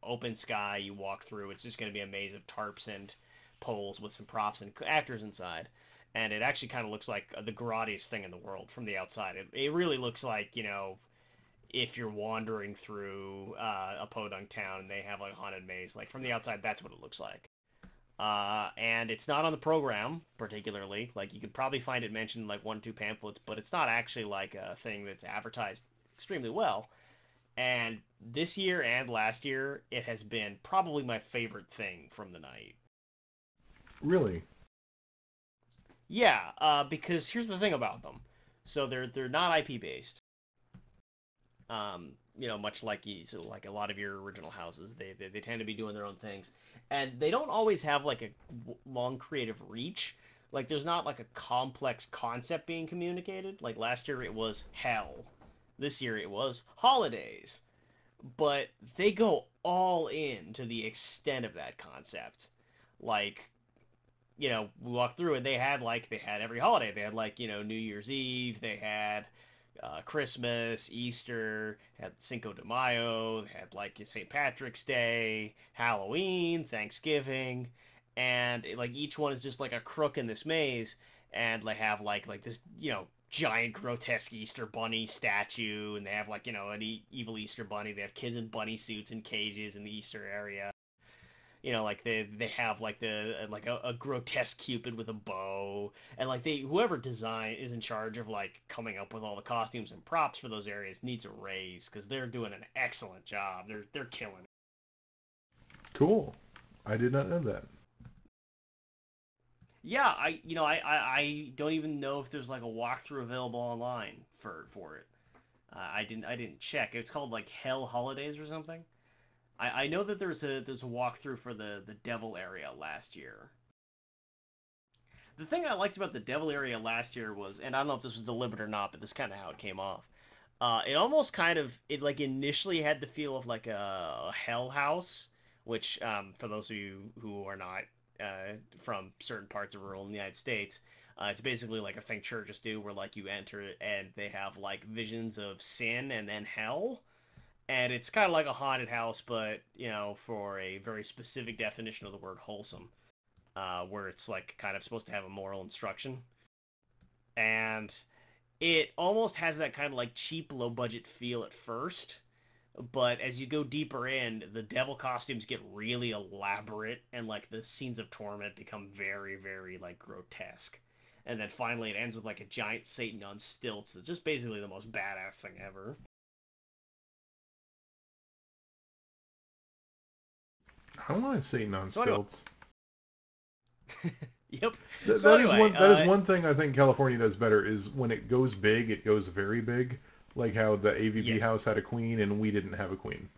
open sky. You walk through, it's just going to be a maze of tarps and poles with some props and actors inside. And it actually kind of looks like the grottiest thing in the world from the outside. It really looks like, if you're wandering through a podunk town and they have like a haunted maze, like from the outside, that's what it looks like. And it's not on the program particularly. Like you could probably find it mentioned in like one or two pamphlets, but it's not actually like a thing that's advertised extremely well. And this year and last year, it has been probably my favorite thing from the night. really, Yeah, because here's the thing about them. So they're not IP based. Much like so like a lot of your original houses, they tend to be doing their own things, and they don't always have like a long creative reach. Like there's not like a complex concept being communicated. Like last year it was hell, this year it was holidays, but they go all in to the extent of that concept. Like we walked through and they had every holiday. They had like New Year's Eve. They had Christmas, Easter, had Cinco de Mayo, had like St. Patrick's Day, Halloween, Thanksgiving, and like each one is just like a crook in this maze, and they have like this giant grotesque Easter bunny statue, and they have like an evil Easter bunny. They have kids in bunny suits and cages in the Easter area. Like they have like the like a grotesque Cupid with a bow, and like whoever design is in charge of like coming up with all the costumes and props for those areas needs a raise because they're doing an excellent job. They're killing it. Cool. I did not know that. Yeah, I don't even know if there's like a walkthrough available online for it. I didn't check. It's called like Hell Holidays or something. I know that there's a walkthrough for the Devil area last year. The thing I liked about the Devil area last year was, and I don't know if this was deliberate or not, but this is kind of how it came off. It almost kind of it like initially had the feel of like a Hell House, which for those of you who are not from certain parts of rural United States, it's basically like a thing churches do, where like you enter it and they have like visions of sin and then hell, and it's kind of like a haunted house, but for a very specific definition of the word wholesome, where it's like kind of supposed to have a moral instruction, and it almost has that kind of like cheap, low budget feel at first. But as you go deeper in, the devil costumes get really elaborate, and like the scenes of torment become very, very like grotesque. And then finally, it ends with like a giant Satan on stilts. That's just basically the most badass thing ever. I want Satan on So anyway, stilts. yep. Th- So that is anyway, one. That is one thing I think California does better is when it goes big, it goes very big. Like how the AVP yes, house had a queen and we didn't have a queen.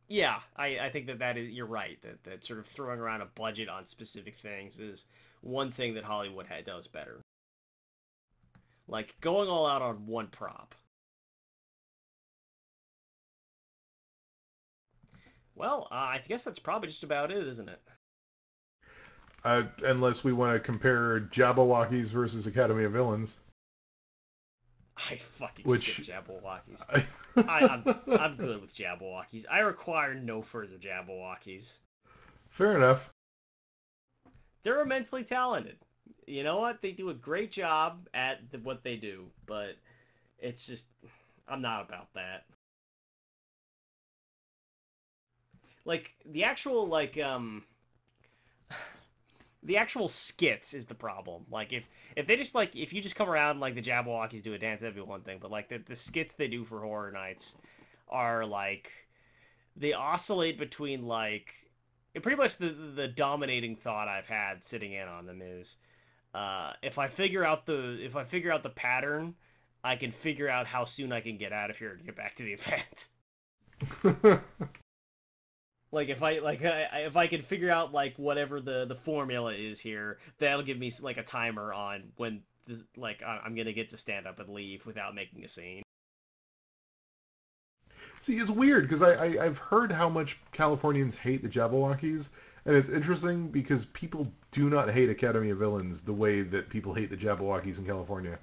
yeah, I think that is you're right that sort of throwing around a budget on specific things is one thing that Hollywood does better. Like going all out on one prop. Well, I guess that's probably just about it, isn't it? Unless we want to compare Jabberwockies versus Academy of Villains, I fucking skip which Jabberwockies. I... I'm good with Jabberwockies. I require no further Jabberwockies. fair enough. They're immensely talented. You know what? They do a great job at what they do, but it's just I'm not about that. Like the actual skits is the problem. Like if they just like if you just come around like the Jabberwockies do a dance, that'd be one thing. But like the skits they do for horror nights are like they oscillate between like pretty much the dominating thought I've had sitting in on them is if I figure out the pattern, I can figure out how soon I can get out of here to get back to the event. Like if I can figure out like whatever the formula is here, that'll give me like a timer on when this like I'm gonna get to stand up and leave without making a scene. See, it's weird because I've heard how much Californians hate the Jabberwockies, and it's interesting because people do not hate Academy of Villains the way that people hate the Jabberwockies in California.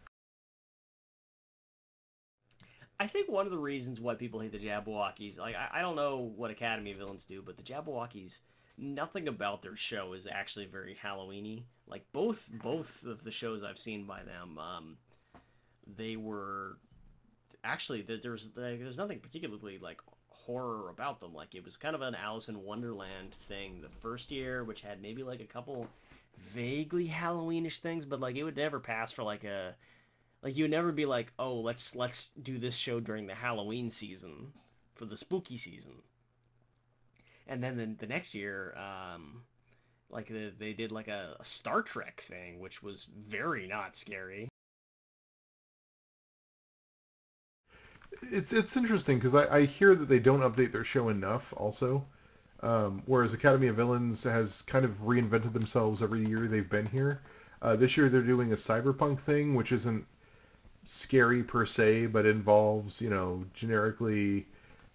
I think one of the reasons why people hate the Jabberwockies, like I don't know what Academy villains do, but the Jabberwockies, nothing about their show is actually very Halloweeny. Like both of the shows I've seen by them, they were actually there's nothing particularly like horror about them. Like it was kind of an Alice in Wonderland thing the first year, which had maybe like a couple vaguely Halloweenish things, but like it would never pass for like a like you would never be like, oh, let's do this show during the Halloween season for the spooky season. And then the next year, like they did like a Star Trek thing, which was very not scary. It's interesting because I hear that they don't update their show enough. Also, whereas Academy of Villains has kind of reinvented themselves every year they've been here. This year they're doing a cyberpunk thing, which isn't scary per se, but involves generically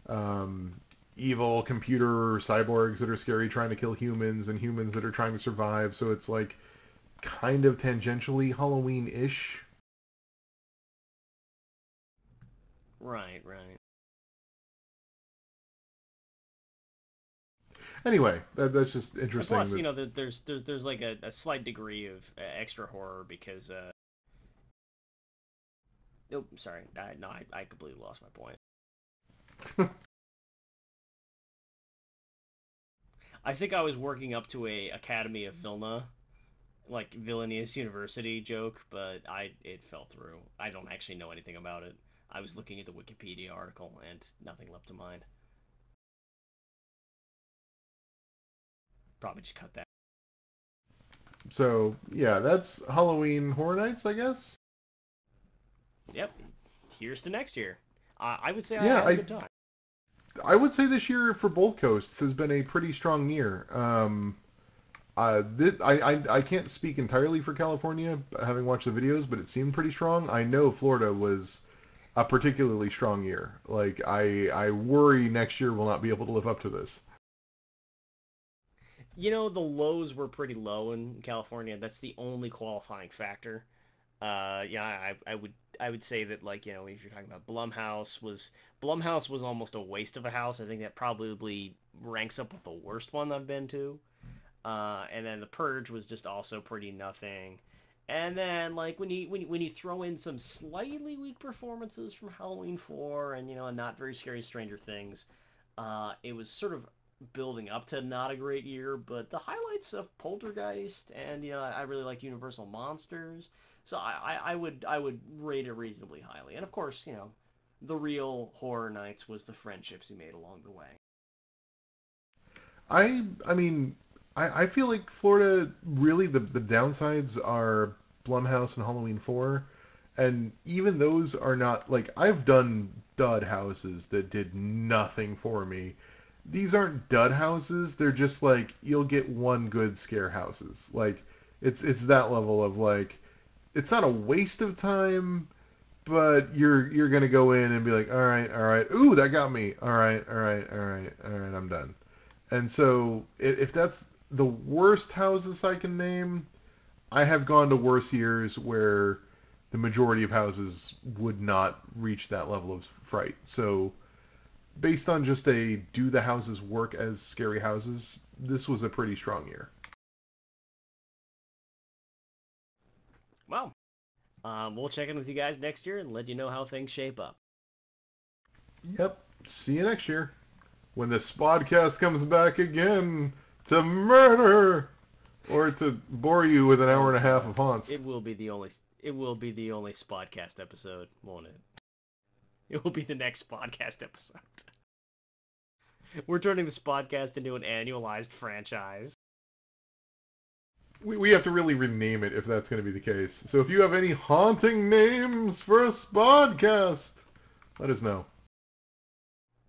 um, evil computer cyborgs that are scary trying to kill humans and humans that are trying to survive. So it's like kind of tangentially Halloween-ish. Right, right. Anyway, that's just And interesting. plus, That there's like a slight degree of extra horror because nope, sorry, no, I completely lost my point. I think I was working up to a Academy of Vilna, like Vilnius University joke, but it fell through. I don't actually know anything about it. I was looking at the Wikipedia article and nothing leapt to mind. Probably just cut that. So yeah, that's Halloween Horror Nights, I guess. Yep. Here's to next year. I would say I Yeah, had a good time. I would say this year for both coasts has been a pretty strong year. I can't speak entirely for California, having watched the videos, but it seemed pretty strong. I know Florida was a particularly strong year. Like I worry next year will not be able to live up to this. You know, the lows were pretty low in California. That's the only qualifying factor. Yeah, I would say that, like, you know, if you're talking about Blumhouse was almost a waste of a house. I think that probably ranks up with the worst one I've been to. And then The Purge was just also pretty nothing. And then, like, when you throw in some slightly weak performances from Halloween 4 and, you know, a not very scary Stranger Things, it was sort of building up to not a great year. But the highlights of Poltergeist and, you know, I really like Universal Monsters, so I would rate it reasonably highly. And of course, you know, the real horror nights was the friendships you made along the way. I mean, I feel like Florida really the downsides are Blumhouse and Halloween 4, and even those are not like I've done dud houses that did nothing for me. These aren't dud houses, they're just like you'll get one good scare houses. Like it's that level of like it's not a waste of time, but you're gonna go in and be like, all right, ooh, that got me. All right, all right, all right, all right, I'm done. And so, if that's the worst houses I can name, I have gone to worse years where the majority of houses would not reach that level of fright. So, based on just a do the houses work as scary houses, this was a pretty strong year. Well, we'll check in with you guys next year and let you know how things shape up. Yep. See you next year when the Spodcast comes back again to murder or to bore you with an hour Oh and a half God, of haunts. it will be the only Spodcast episode, won't it? It will be the next Spodcast episode. We're turning the Spodcast into an annualized franchise. We have to really rename it if that's going to be the case. So if you have any haunting names for a Spodcast, let us know.